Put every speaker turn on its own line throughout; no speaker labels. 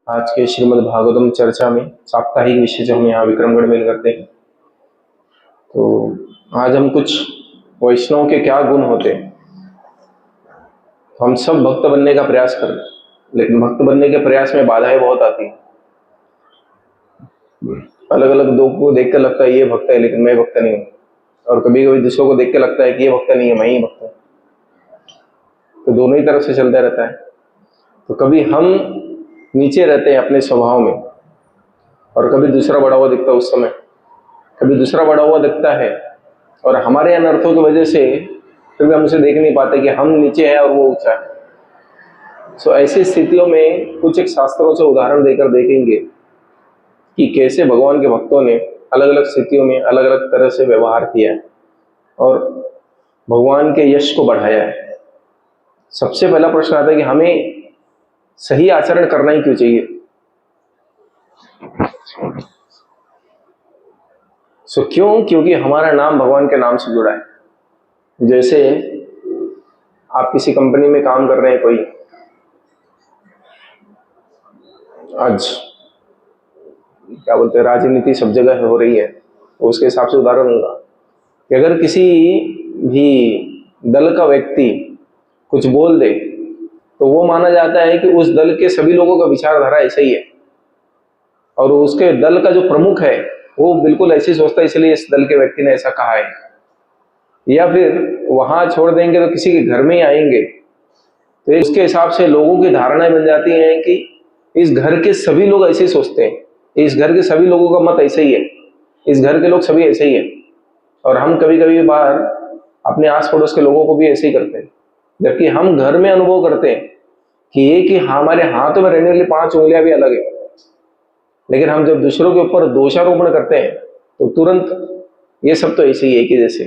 आज के श्रीमद् भागवतम चर्चा में साप्ताहिक विषय जो हम यहाँ विक्रमगढ़ में करते हैं, तो आज हम कुछ वैष्णव के क्या गुण होते हैं। हम सब भक्त बनने का प्रयास कर रहे हैं, लेकिन भक्त बनने के प्रयास में बाधाएं बहुत आती हैं। अलग अलग लोगों को देख कर लगता है ये भक्त है, लेकिन मैं भक्त नहीं हूँ, और कभी कभी दूसरों को देख के लगता है कि ये भक्त नहीं है, मैं ही भक्त हूँ। तो दोनों ही तरफ से चलता रहता है। तो कभी हम नीचे रहते हैं अपने स्वभाव में, और कभी दूसरा बड़ा हुआ दिखता है उस समय, कभी दूसरा बड़ा हुआ दिखता है, और हमारे अनर्थों की वजह से फिर भी हम उसे देख नहीं पाते कि हम नीचे हैं और वो ऊंचा है। सो ऐसी स्थितियों में कुछ एक शास्त्रों से उदाहरण देकर देखेंगे कि कैसे भगवान के भक्तों ने अलग अलग स्थितियों में अलग अलग तरह से व्यवहार किया है और भगवान के यश को बढ़ाया है। सबसे पहला प्रश्न आता है कि हमें सही आचरण करना ही क्यों चाहिए। क्यों? क्योंकि हमारा नाम भगवान के नाम से जुड़ा है। जैसे आप किसी कंपनी में काम कर रहे हैं, कोई आज क्या बोलते हैं राजनीति सब जगह हो रही है, तो उसके हिसाब से उदाहरण होगा कि अगर किसी भी दल का व्यक्ति कुछ बोल दे तो वो माना जाता है कि उस दल के सभी लोगों का विचारधारा ऐसा ही है, और उसके दल का जो प्रमुख है वो बिल्कुल ऐसे ही सोचता है, इसलिए इस दल के व्यक्ति ने ऐसा कहा है। या फिर वहां छोड़ देंगे तो किसी के घर में ही आएंगे, तो उसके हिसाब से लोगों की धारणाएं बन जाती हैं कि इस घर के सभी लोग ऐसे ही सोचते हैं, इस घर के सभी लोगों का मत ऐसे ही है, इस घर के लोग सभी ऐसे ही है। और हम कभी कभी बार अपने आस पड़ोस के लोगों को भी ऐसे ही करते हैं, जबकि हम घर में अनुभव करते हैं कि ये कि हमारे हाथों में रहने वाली 5 उंगलियां भी अलग है, लेकिन हम जब दूसरों के ऊपर दोषारोपण करते हैं तो तुरंत ये सब तो ऐसे ही है कि जैसे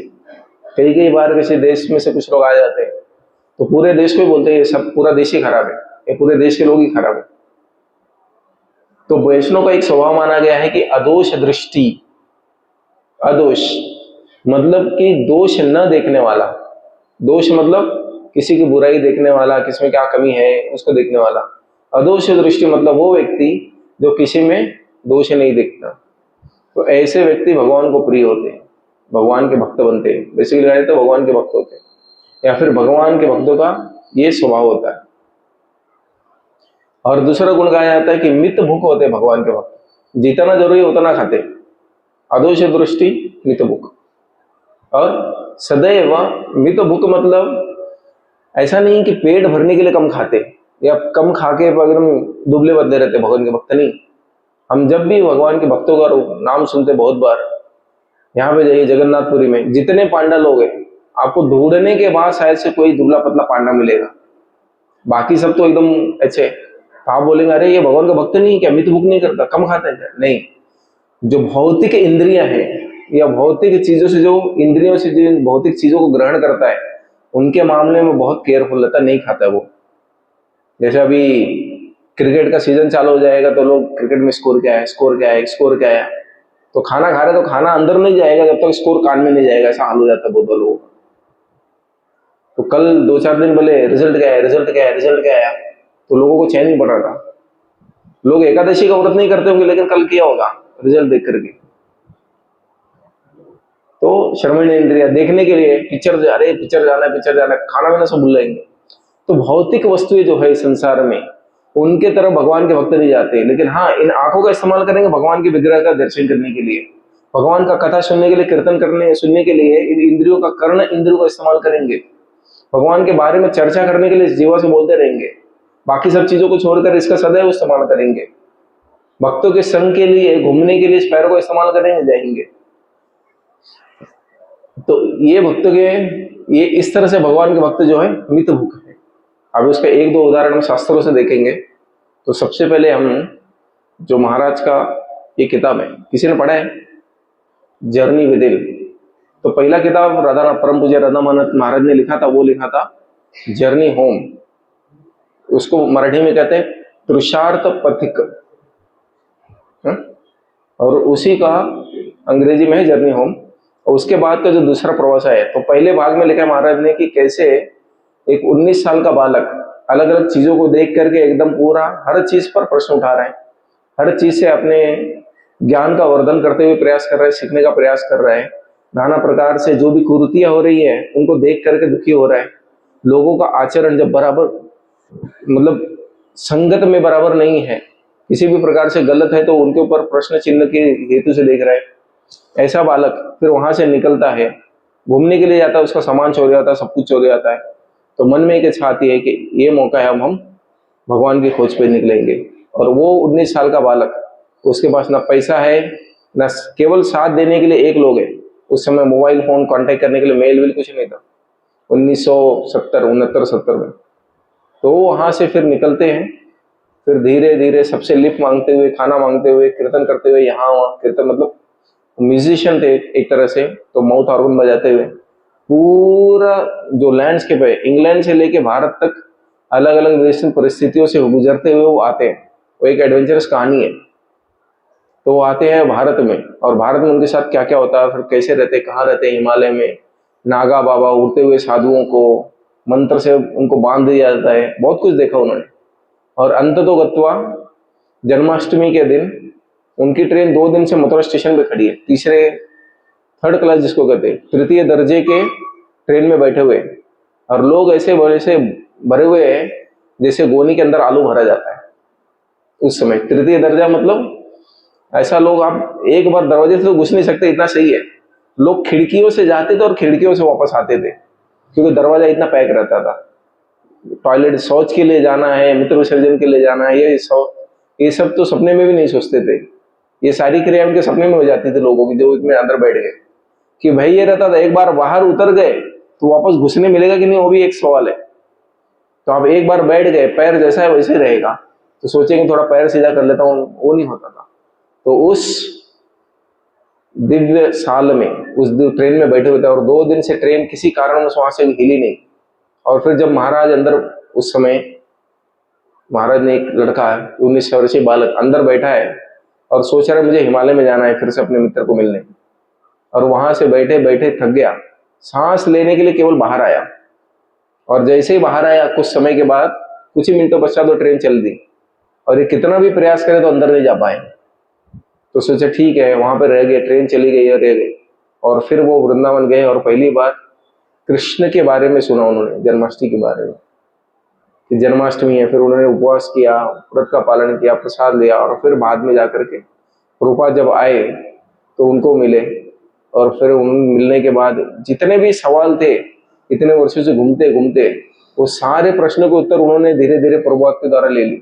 कई कई बार किसी देश में से कुछ लोग आ जाते हैं तो पूरे देश को ही बोलते हैं ये सब पूरा देश ही खराब है, ये पूरे देश के लोग ही खराब है। तो वैष्णव का एक स्वभाव माना गया है कि अदोष दृष्टि। अदोष मतलब कि दोष न देखने वाला। दोष मतलब किसी की बुराई देखने वाला, किसमें क्या कमी है उसको देखने वाला। अदोष दृष्टि मतलब वो व्यक्ति जो किसी में दोष नहीं देखता। तो ऐसे व्यक्ति भगवान को प्रिय होते हैं, भगवान के भक्त बनते हैं। बेसिकली कहें तो भगवान के भक्त होते हैं, या फिर भगवान के भक्तों का ये स्वभाव होता है। और दूसरा गुण कहा जाता है कि मित भूख होते हैं भगवान के भक्त, जितना जरूरी उतना खाते। अदोष दृष्टि, मित भूख। और सदैव मित भूख मतलब ऐसा नहीं कि पेट भरने के लिए कम खाते या कम खा के एकदम दुबले बदले रहते भगवान के भक्त नहीं। हम जब भी भगवान के भक्तों का नाम सुनते, बहुत बार यहाँ पे जाइए जगन्नाथपुरी में जितने पांडा लोग हैं, आपको ढूंढने के बाद शायद से कोई दुबला पतला पांडा मिलेगा, बाकी सब तो एकदम अच्छे। आप बोलेंगे अरे ये भगवान का भक्त नहीं क्या, मित भूख नहीं करता, कम खाता है क्या? नहीं, जो भौतिक इंद्रियां हैं या भौतिक चीजों से, जो इंद्रियों से जो भौतिक चीजों को ग्रहण करता है, उनके मामले में बहुत केयरफुल रहता, नहीं खाता वो। जैसे अभी क्रिकेट का सीजन चालू हो जाएगा तो लोग क्रिकेट में स्कोर क्या है, स्कोर क्या है, स्कोर क्या है, तो खाना खा रहे तो खाना अंदर नहीं जाएगा जब तक स्कोर कान में नहीं जाएगा, ऐसा हाल हो जाता है बहुत लोगों का। तो कल 2-4 दिन बोले रिजल्ट क्या है, रिजल्ट क्या है, रिजल्ट क्या आया, तो लोगों को चैन नहीं पड़ रहा था। लोग एकादशी का व्रत नहीं करते होंगे, लेकिन कल किया होगा रिजल्ट देख करके। तो श्रवण इंद्रिया देखने के लिए पिक्चर, अरे पिक्चर जाना है, पिक्चर जाना है, खाना पीना सब भूल जाएंगे। तो भौतिक वस्तुएं जो है संसार में, उनके तरफ भगवान के भक्त नहीं जाते, लेकिन हाँ इन आंखों का इस्तेमाल करेंगे भगवान के विग्रह का दर्शन करने के लिए, भगवान का कथा सुनने के लिए, कीर्तन करने सुनने के लिए इन इंद्रियों का, कर्ण इंद्रियों का इस्तेमाल करेंगे। भगवान के बारे में चर्चा करने के लिए जीवा से बोलते रहेंगे, बाकी सब चीजों को छोड़कर इसका सदैव इस्तेमाल करेंगे। भक्तों के संग के लिए, घूमने के लिए इस पैर को इस्तेमाल करेंगे, जाएंगे। तो ये भक्त के, ये इस तरह से भगवान के भक्त जो है मित भूख है। अब उसका 1-2 उदाहरण हम शास्त्रों से देखेंगे। तो सबसे पहले हम जो महाराज का ये किताब है, किसी ने पढ़ा है जर्नी विद इन, तो पहला किताब राधा परम पूज्य राधा महाराज ने लिखा था, वो लिखा था जर्नी होम। उसको मराठी में कहते हैं पुरुषार्थ पथिक, और उसी का अंग्रेजी में है जर्नी होम। और उसके बाद का जो दूसरा प्रवास है, तो पहले भाग में लिखा है महाराज ने कि कैसे एक 19 साल का बालक अलग अलग चीजों को देख करके एकदम पूरा हर चीज पर प्रश्न उठा रहे हैं, हर चीज से अपने ज्ञान का वर्धन करते हुए प्रयास कर रहे हैं, सीखने का प्रयास कर रहे हैं। नाना प्रकार से जो भी कुरीतियां हो रही है उनको देख करके दुखी हो रहा है। लोगों का आचरण जब बराबर मतलब संगत में बराबर नहीं है, किसी भी प्रकार से गलत है, तो उनके ऊपर प्रश्न चिन्ह के हेतु से देख रहा है। ऐसा बालक फिर वहां से निकलता है, घूमने के लिए जाता है, उसका सामान चोरी जाता है, सब कुछ चोरी जाता है। तो मन में एक इच्छा आती है कि ये मौका है, अब हम भगवान की खोज पे निकलेंगे। और वो 19 साल का बालक, उसके पास ना पैसा है, ना केवल साथ देने के लिए एक लोग है। उस समय मोबाइल फोन कांटेक्ट करने के लिए मेल वेल कुछ नहीं था, 1970 69 70 में। तो वहां से फिर निकलते हैं, फिर धीरे धीरे सबसे लिप मांगते हुए, खाना मांगते हुए, कीर्तन करते हुए, यहाँ वहाँ कीर्तन मतलब म्यूजिशियन थे एक तरह से, तो माउथ ऑर्गन बजाते हुए पूरा जो लैंडस्केप है इंग्लैंड से लेके भारत तक अलग अलग देश परिस्थितियों से गुजरते हुए वो आते हैं। वो एक एडवेंचरस कहानी है। तो वो आते हैं भारत में, और भारत में उनके साथ क्या क्या होता है, फिर कैसे रहते, कहाँ रहते हैं, हिमालय में नागा बाबा, उड़ते हुए साधुओं को मंत्र से उनको बांध दिया जाता है, बहुत कुछ देखा उन्होंने। और अंततोगत्वा जन्माष्टमी के दिन उनकी ट्रेन 2 दिन से मथुरा स्टेशन पे खड़ी है, तीसरे थर्ड क्लास जिसको कहते हैं, तृतीय दर्जे के ट्रेन में बैठे हुए, और लोग ऐसे बड़े से भरे हुए हैं जैसे गोनी के अंदर आलू भरा जाता है। उस समय तृतीय दर्जा मतलब ऐसा लोग आप एक बार दरवाजे से तो घुस नहीं सकते, इतना सही है। लोग खिड़कियों से जाते थे और खिड़कियों से वापस आते थे, क्योंकि दरवाजा इतना पैक रहता था। टॉयलेट शौच के लिए जाना है, मूत्र विसर्जन के लिए जाना है, ये सब तो सपने में भी नहीं सोचते थे। ये सारी क्रिया उनके सपने में हो जाती थी लोगों की, जो इसमें अंदर बैठ गए। कि भाई ये रहता था, एक बार बाहर उतर गए तो वापस घुसने मिलेगा कि नहीं, वो भी एक सवाल है। तो आप एक बार बैठ गए, पैर जैसा है वैसे रहेगा, तो सोचेंगे थोड़ा पैर सीधा कर लेता हूँ, वो नहीं होता था। तो उस दिव्य साल में उस ट्रेन में बैठे हुए थे, और 2 दिन से ट्रेन किसी कारण वहां से हिली नहीं। और फिर जब महाराज अंदर, उस समय महाराज ने एक लड़का है 19 वर्षीय बालक अंदर बैठा है और सोच रहा है मुझे हिमालय में जाना है फिर से अपने मित्र को मिलने, और वहां से बैठे बैठे थक गया, सांस लेने के लिए केवल बाहर आया। और जैसे ही बाहर आया कुछ समय के बाद, कुछ ही मिनटों पश्चात तो ट्रेन चल दी, और ये कितना भी प्रयास करे तो अंदर नहीं जा पाए। तो सोचा ठीक है, वहां पर रह गए, ट्रेन चली गई और रह गई। और फिर वो वृंदावन गए और पहली बार कृष्ण के बारे में सुना उन्होंने, जन्माष्टमी के बारे में कि जन्माष्टमी है। फिर उन्होंने उपवास किया, व्रत का पालन किया, प्रसाद लिया, और फिर बाद में जाकर के प्रभुपाद जब आए तो उनको मिले। और फिर उन मिलने के बाद जितने भी सवाल थे, इतने वर्षों से घूमते घूमते, वो सारे प्रश्नों के उत्तर उन्होंने धीरे धीरे प्रभुपाद के द्वारा ले ली।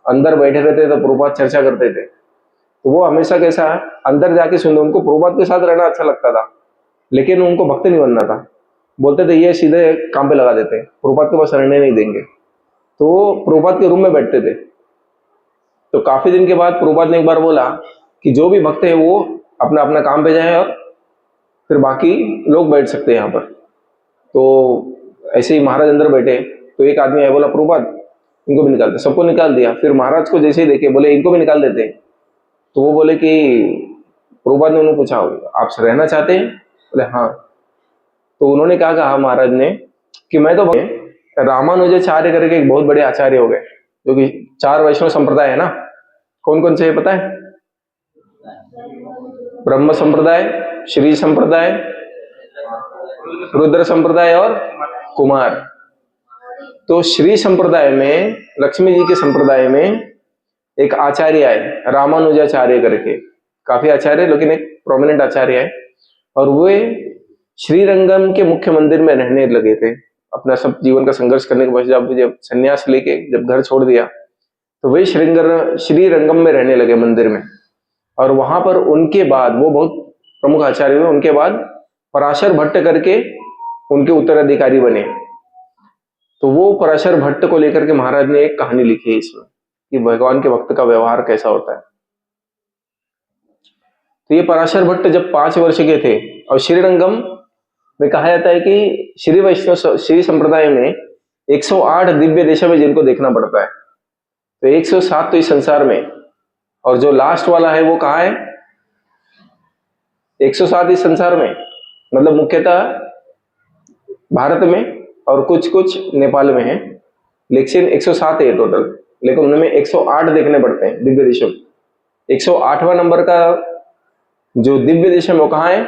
अंदर बैठे रहते तो प्रभुपाद चर्चा करते थे, तो वो हमेशा कैसा है, अंदर जाके सुनते। उनको प्रभुपाद के साथ रहना अच्छा लगता था, लेकिन उनको भक्त नहीं बनना था। बोलते थे ये सीधे काम पे लगा देते, प्रभुपाद के पास रहने नहीं देंगे। तो वो प्रभुपाद के रूम में बैठते थे। तो काफी दिन के बाद प्रभुपाद ने एक बार बोला कि जो भी भक्त है वो अपना अपना काम पे जाए, और फिर बाकी लोग बैठ सकते हैं यहाँ पर। तो ऐसे ही महाराज अंदर बैठे, तो एक आदमी आया, बोला प्रभुपाद इनको भी निकालते, सबको निकाल दिया। फिर महाराज को जैसे ही देखे बोले इनको भी निकाल देते। तो वो बोले कि प्रभुपाद ने उन्होंने पूछा आप रहना चाहते हैं? बोले हाँ। तो उन्होंने कहा महाराज ने कि मैं तो रामानुजाचार्य करके एक बहुत बड़े आचार्य हो गए, जो कि 4 वैष्णव संप्रदाय है ना। कौन कौन से है पता है? ब्रह्म संप्रदाय, श्री संप्रदाय, रुद्र संप्रदाय और कुमार। तो श्री संप्रदाय में, लक्ष्मी जी के संप्रदाय में एक आचार्य है रामानुजाचार्य करके, काफी आचार्य लेकिन एक प्रोमिनेंट आचार्य है। और वे श्रीरंगम के मुख्य मंदिर में रहने लगे थे। अपना सब जीवन का संघर्ष करने के बाद जब संन्यास लेके जब घर छोड़ दिया, तो वे श्रीरंगम में रहने लगे मंदिर में। और वहां पर उनके बाद वो बहुत प्रमुख आचार्य हुए। उनके बाद पराशर भट्ट करके उनके उत्तराधिकारी बने। तो वो पराशर भट्ट को लेकर के महाराज ने एक कहानी लिखी है इसमें, कि भगवान के भक्त का व्यवहार कैसा होता है। तो ये पराशर भट्ट जब 5 वर्ष के थे, और श्रीरंगम में कहा जाता है कि श्री वैष्णव श्री संप्रदाय में 108 दिव्य देशों में जिनको देखना पड़ता है, तो 107 तो इस संसार में, और जो लास्ट वाला है वो कहाँ है? 107 इस संसार में, मतलब मुख्यतः भारत में और कुछ कुछ नेपाल में है, लेकिन 107 है टोटल, लेकिन उनमें 108 देखने पड़ते हैं दिव्य देशम। 108वां नंबर का जो दिव्य देशम वो कहाँ है?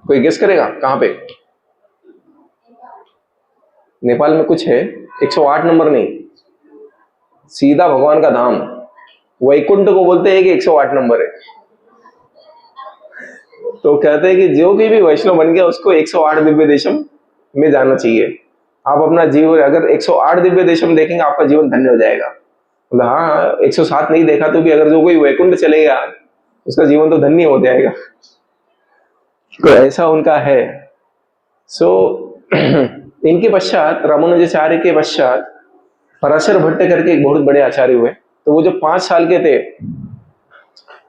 कोई गेस करेगा कहाँ पे? नेपाल में कुछ है, 108 नंबर नहीं, सीधा भगवान का धाम वैकुंठ को बोलते हैं कि 108 नंबर है। तो कहते हैं कि जो भी वैष्णव बन गया उसको 108 दिव्य देशम में जाना चाहिए। आप अपना जीवन अगर 108 दिव्य देशम देखेंगे आपका जीवन धन्य हो जाएगा। मतलब हाँ 107 नहीं देखा तो भी अगर जो कोई वैकुंठ चलेगा उसका जीवन तो धन्य हो जाएगा। तो ऐसा उनका है। सो इनके पश्चात रामानुजाचार्य के पश्चात पराशर भट्ट करके एक बहुत बड़े आचार्य हुए। तो वो जब 5 साल के थे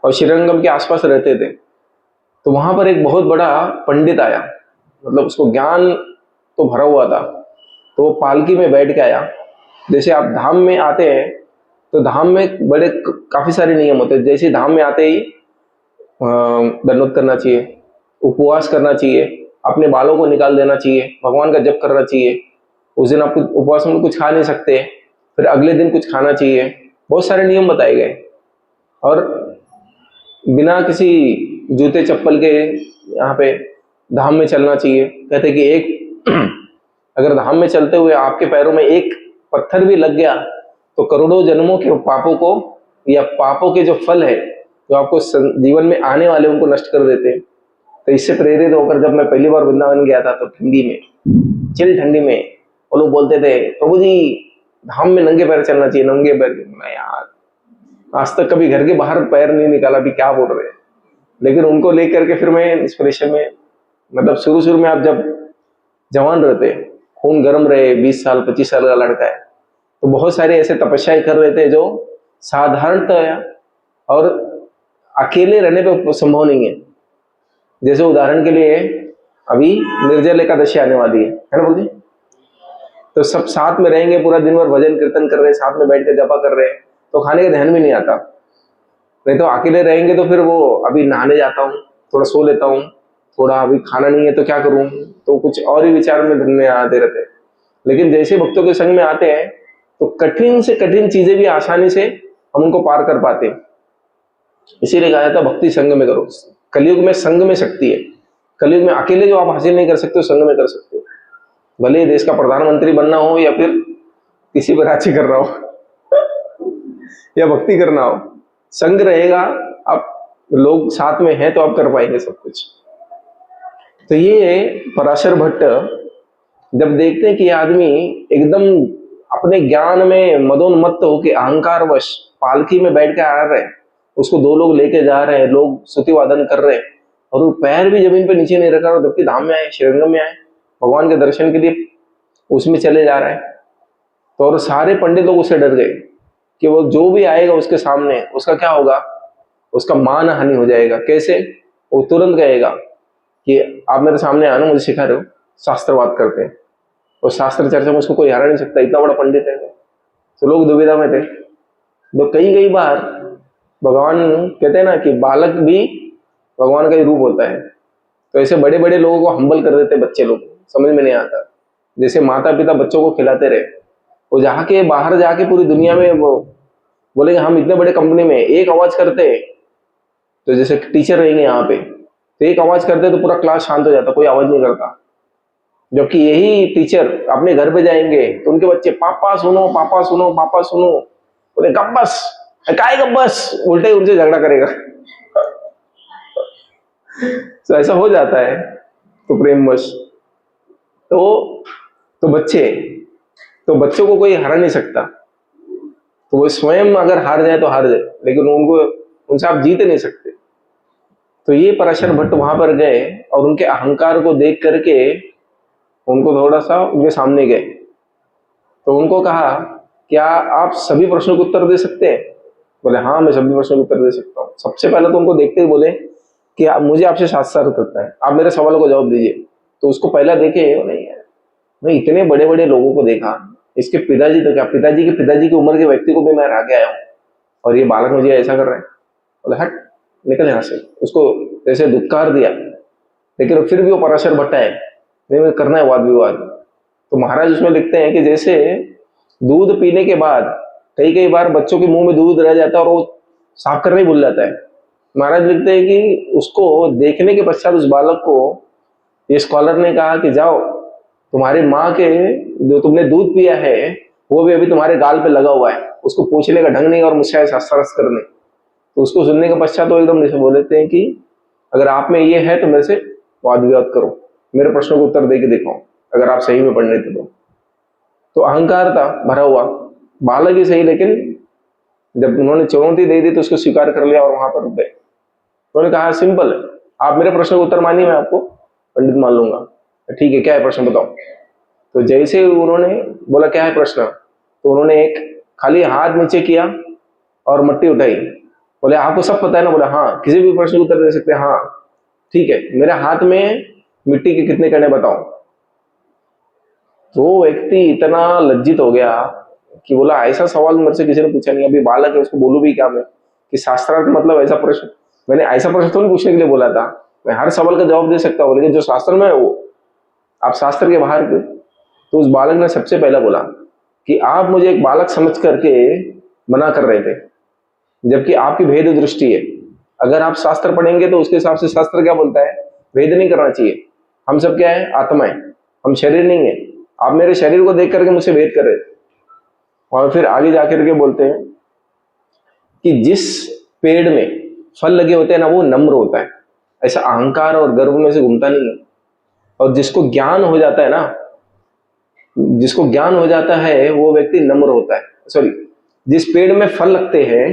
और श्रीरंगम के आसपास रहते थे तो वहां पर एक बहुत बड़ा पंडित आया, मतलब उसको ज्ञान तो भरा हुआ था। तो वो पालकी में बैठ के आया। जैसे आप धाम में आते हैं तो धाम में बड़े काफी सारे नियम होते हैं। जैसे धाम में आते ही दंडवत करना चाहिए, उपवास करना चाहिए, अपने बालों को निकाल देना चाहिए, भगवान का जप करना चाहिए। उस दिन आप उपवास में कुछ खा नहीं सकते, फिर अगले दिन कुछ खाना चाहिए। बहुत सारे नियम बताए गए और बिना किसी जूते चप्पल के यहाँ पे धाम में चलना चाहिए। कहते कि एक अगर धाम में चलते हुए आपके पैरों में एक पत्थर भी लग गया तो करोड़ों जन्मों के पापों को या पापों के जो फल है जो आपको जीवन में आने वाले उनको नष्ट कर देते हैं। तो इससे प्रेरित होकर जब मैं पहली बार वृंदावन गया था तो ठंडी में, चिल ठंडी में, वो लोग बोलते थे प्रभु जी धाम में नंगे पैर चलना चाहिए, नंगे पैर। मैं यार आज तक कभी घर के बाहर पैर नहीं निकाला, भी क्या बोल रहे हैं। लेकिन उनको लेकर के फिर मैं इंस्पिरेशन में, मतलब शुरू में आप जब जवान रहते, खून गर्म रहे, 20 साल 25 साल का लड़का है तो बहुत सारे ऐसे तपस्याएं कर रहे थे जो साधारणतः और अकेले रहने पे संभव नहीं है। जैसे उदाहरण के लिए अभी निर्जल एकादशी आने वाली है ना बोल जी, तो सब साथ में रहेंगे, पूरा दिन भर भजन कीर्तन कर रहे हैं, साथ में बैठ के जपा कर रहे हैं, तो खाने का ध्यान भी नहीं आता। नहीं तो अकेले रहेंगे तो फिर वो अभी नहाने जाता हूँ, थोड़ा सो लेता हूँ, थोड़ा अभी खाना नहीं है तो क्या करूँ, तो कुछ और ही विचार में धन में आते रहते हैं। लेकिन जैसे भक्तों के संग में आते हैं तो कठिन से कठिन चीजें भी आसानी से हम उनको पार कर पाते हैं। इसीलिए कहा जाता है भक्ति संग में करो। कलयुग में संग में शक्ति है। कलयुग में अकेले जो आप हासिल नहीं कर सकते संग में कर सकते हो। भले ही देश का प्रधानमंत्री बनना हो या फिर किसी पर राज्य करना हो या भक्ति करना हो, संग रहेगा, आप लोग साथ में हैं तो आप कर पाएंगे सब कुछ। तो ये पराशर भट्ट जब देखते हैं कि आदमी एकदम अपने ज्ञान में मदोन्मत्त होकर अहंकारवश पालकी में बैठ के आ रहे हैं, उसको 2 लोग लेके जा रहे हैं, लोग स्तुति वादन कर रहे हैं और वो पैर भी जमीन पे नीचे नहीं रखा, जबकि धाम में आए, श्रीरंगम में आए, भगवान के दर्शन के लिए उसमें चले जा रहे हैं। तो और सारे पंडित लोग उससे डर गए कि वो जो भी आएगा उसके सामने उसका क्या होगा, उसका मान हानि हो जाएगा। कैसे? वो तुरंत कहेगा कि आप मेरे सामने आना, मुझे सिखा रहे हो, शास्त्रवाद करते हैं और शास्त्र चर्चा में उसको कोई हरा नहीं सकता, इतना बड़ा पंडित है। तो लोग दुविधा में थे। तो कई बार भगवान कहते हैं ना कि बालक भी भगवान का ही रूप होता है। तो ऐसे बड़े बड़े लोगों को हम्बल कर देते बच्चे लोग, समझ में नहीं आता। जैसे माता पिता बच्चों को खिलाते रहे, वो जाके बाहर जाके पूरी दुनिया में वो बोलेंगे हम इतने बड़े कंपनी में एक आवाज करते, तो जैसे टीचर रहेंगे यहाँ पे तो एक आवाज करते तो पूरा क्लास शांत हो जाता, कोई आवाज नहीं करता। जबकि यही टीचर अपने घर पे जाएंगे तो उनके बच्चे पापा सुनो पापा सुनो पापा सुनो, बोले गब्बस काय गब्बस, उल्टे उनसे झगड़ा करेगा। तो ऐसा हो जाता है। तो प्रेमवश तो बच्चों को कोई हरा नहीं सकता। तो वो स्वयं अगर हार जाए तो हार जाए, लेकिन उनसे आप जीत नहीं सकते। तो ये पराशर भट्ट वहां पर गए और उनके अहंकार को देख करके उनको थोड़ा सा उनके सामने गए। तो उनको कहा क्या आप सभी प्रश्नों को उत्तर दे सकते हैं? बोले हाँ मैं सभी प्रश्नों को उत्तर दे सकता हूँ। सबसे पहले तो उनको देखते ही बोले कि मुझे आपसे शास्त्र करता है, आप मेरे सवालों को जवाब दीजिए। तो उसको पहला देखे नहीं है, मैं इतने बड़े बड़े लोगों को देखा, इसके पिताजी तो क्या, पिताजी की उम्र के व्यक्ति को भी मैं हरा के आया हूँ और ये बालक मुझे ऐसा कर रहे हैं। बोले हट निकल यहाँ से। उसको ऐसे धुतकार दिया, लेकिन फिर भी वो पराशर भट्ट है, नहीं करना है वाद विवाद। तो महाराज उसमें लिखते हैं कि जैसे दूध पीने के बाद कई कई बार बच्चों के मुंह में दूध रह जाता है और वो साफ करना ही भूल जाता है। महाराज लिखते हैं कि उसको देखने के पश्चात उस बालक को ये स्कॉलर ने कहा कि जाओ, तुम्हारी माँ के जो तुमने दूध पिया है वो भी अभी तुम्हारे गाल पे लगा हुआ है, उसको पूछने का ढंग नहीं और मुझसे ऐसा सरस करने। तो उसको सुनने के पश्चात वो एकदम जैसे बोलते हैं कि अगर आप में ये है तो मेरे से वाद विवाद करो, मेरे प्रश्नों को उत्तर दे के दिखाओ, अगर आप सही में पढ़ने थे तो अहंकार था भरा हुआ, बालक ही सही, लेकिन जब उन्होंने चुनौती दे दी तो उसको स्वीकार कर लिया और वहां पर रुक गए। उन्होंने कहा सिंपल है, आप मेरे प्रश्न को उत्तर मानिए, मैं आपको पंडित मान लूंगा। ठीक है, क्या है प्रश्न बताओ। तो जैसे उन्होंने बोला क्या है प्रश्न, तो उन्होंने एक खाली हाथ नीचे किया और मट्टी उठाई। बोले आपको सब पता है ना? बोला हाँ, किसी भी प्रश्न का उत्तर दे सकते हैं। हाँ ठीक है, मेरे हाथ में मिट्टी के कितने कणे बताओ। तो व्यक्ति इतना लज्जित हो गया कि बोला ऐसा सवाल मेरे से किसी ने पूछा नहीं, अभी बालक है उसको बोलूं भी क्या मैं कि शास्त्रार्थ मतलब ऐसा प्रश्न, मैंने ऐसा प्रश्न तो नहीं पूछने के लिए बोला था, मैं हर सवाल का जवाब दे सकता हूँ, लेकिन जो शास्त्र में है वो आप शास्त्र के बाहर के। तो उस बालक ने सबसे पहले बोला कि आप मुझे एक बालक समझ करके मना कर रहे थे, जबकि आपकी भेद दृष्टि है। अगर आप शास्त्र पढ़ेंगे तो उसके हिसाब से शास्त्र क्या बोलता है, भेद नहीं करना चाहिए। हम सब क्या है, आत्मा है, हम शरीर नहीं है। आप मेरे शरीर को देख करके मुझसे भेद कर रहे थे। और फिर आगे जाकर के बोलते हैं कि जिस पेड़ में फल लगे होते हैं ना वो नम्र होता है, ऐसा अहंकार और गर्व में से घूमता नहीं है। और जिसको ज्ञान हो जाता है ना, जिसको ज्ञान हो जाता है वो व्यक्ति नम्र होता है। सॉरी, जिस पेड़ में फल लगते हैं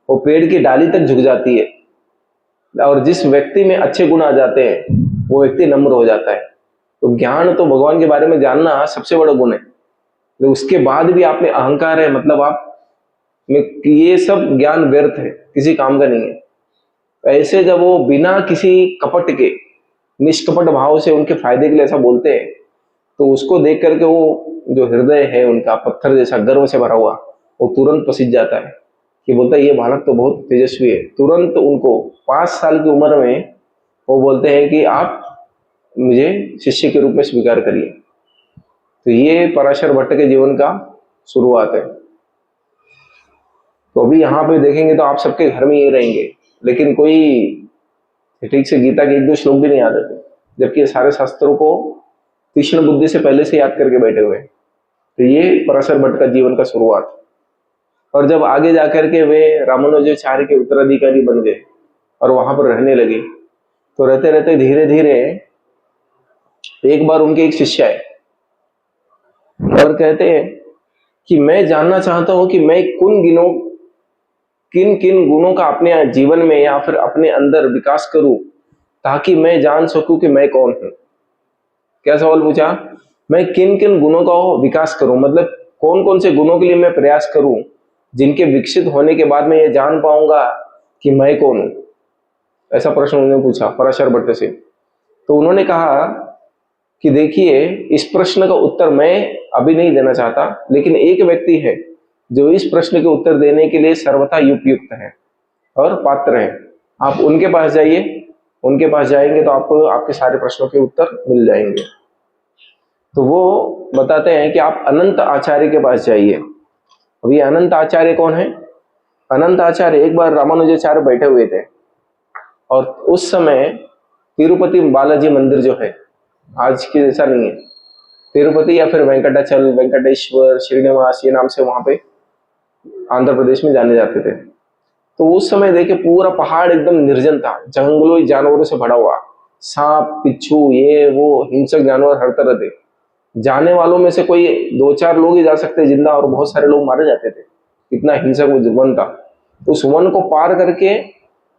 वो पेड़ की डाली तक झुक जाती है, और जिस व्यक्ति में अच्छे गुण आ जाते हैं वो व्यक्ति नम्र हो जाता है। तो ज्ञान तो भगवान के बारे में जानना सबसे बड़ा गुण है, तो उसके बाद भी आप में अहंकार है, मतलब आप में ये सब ज्ञान व्यर्थ है, किसी काम का नहीं है। ऐसे जब वो बिना किसी कपट के निष्कपट भाव से उनके फायदे के लिए ऐसा बोलते हैं, तो उसको देख करके वो जो हृदय है उनका पत्थर जैसा गर्व से भरा हुआ, वो तुरंत पसीज जाता है कि बोलता है ये बालक तो बहुत तेजस्वी है। तुरंत उनको 5 साल की उम्र में वो बोलते हैं कि आप मुझे शिष्य के रूप में स्वीकार करिए। तो ये पराशर भट्ट के जीवन का शुरुआत है। तो अभी यहाँ पे देखेंगे तो आप सबके घर में ये रहेंगे, लेकिन कोई ठीक से गीता के 1-2 श्लोक भी नहीं याद रहते, जबकि ये सारे शास्त्रों को तीक्ष्ण बुद्धि से पहले से याद करके बैठे हुए हैं। तो ये पराशर भट्ट का जीवन का शुरुआत। और जब आगे जाकर के वे रामानुजाचार्य के उत्तराधिकारी बन गए और वहां पर रहने लगे, तो रहते रहते धीरे धीरे एक बार उनके एक शिष्य आए और कहते हैं कि मैं जानना चाहता हूं कि मैं किन किन गुणों का अपने जीवन में या फिर अपने अंदर विकास करूं ताकि मैं जान सकूं कि मैं कौन हूं। क्या सवाल पूछा? मैं किन किन गुणों का विकास करूं, मतलब कौन कौन से गुणों के लिए मैं प्रयास करूं जिनके विकसित होने के बाद मैं ये जान पाऊंगा कि मैं कौन हूं। ऐसा प्रश्न उन्होंने पूछा पराशर भट्ट से। तो उन्होंने कहा कि देखिए, इस प्रश्न का उत्तर मैं अभी नहीं देना चाहता, लेकिन एक व्यक्ति है जो इस प्रश्न के उत्तर देने के लिए सर्वथा उपयुक्त है और पात्र है। आप उनके पास जाइए, उनके पास जाएंगे तो आपको आपके सारे प्रश्नों के उत्तर मिल जाएंगे। तो वो बताते हैं कि आप अनंत आचार्य के पास जाइए। अब ये अनंत आचार्य कौन है? अनंत आचार्य एक बार रामानुजाचार्य बैठे हुए थे और उस समय तिरुपति बालाजी मंदिर जो है, आज के जैसा नहीं है, तिरुपति या फिर वेंकटाचल, वेंकटेश्वर, श्रीनिवास, ये नाम से वहां पे आंध्र प्रदेश में जाने जाते थे। तो उस समय देखे पूरा पहाड़ एकदम निर्जन था, जंगलों जानवरों से भरा हुआ, सांप, बिच्छू, ये वो हिंसक जानवर हर तरह थे। जाने वालों में से कोई 2-4 लोग ही जा सकते जिंदा, और बहुत सारे लोग मारे जाते थे, इतना हिंसक वो वन था। उस वन को पार करके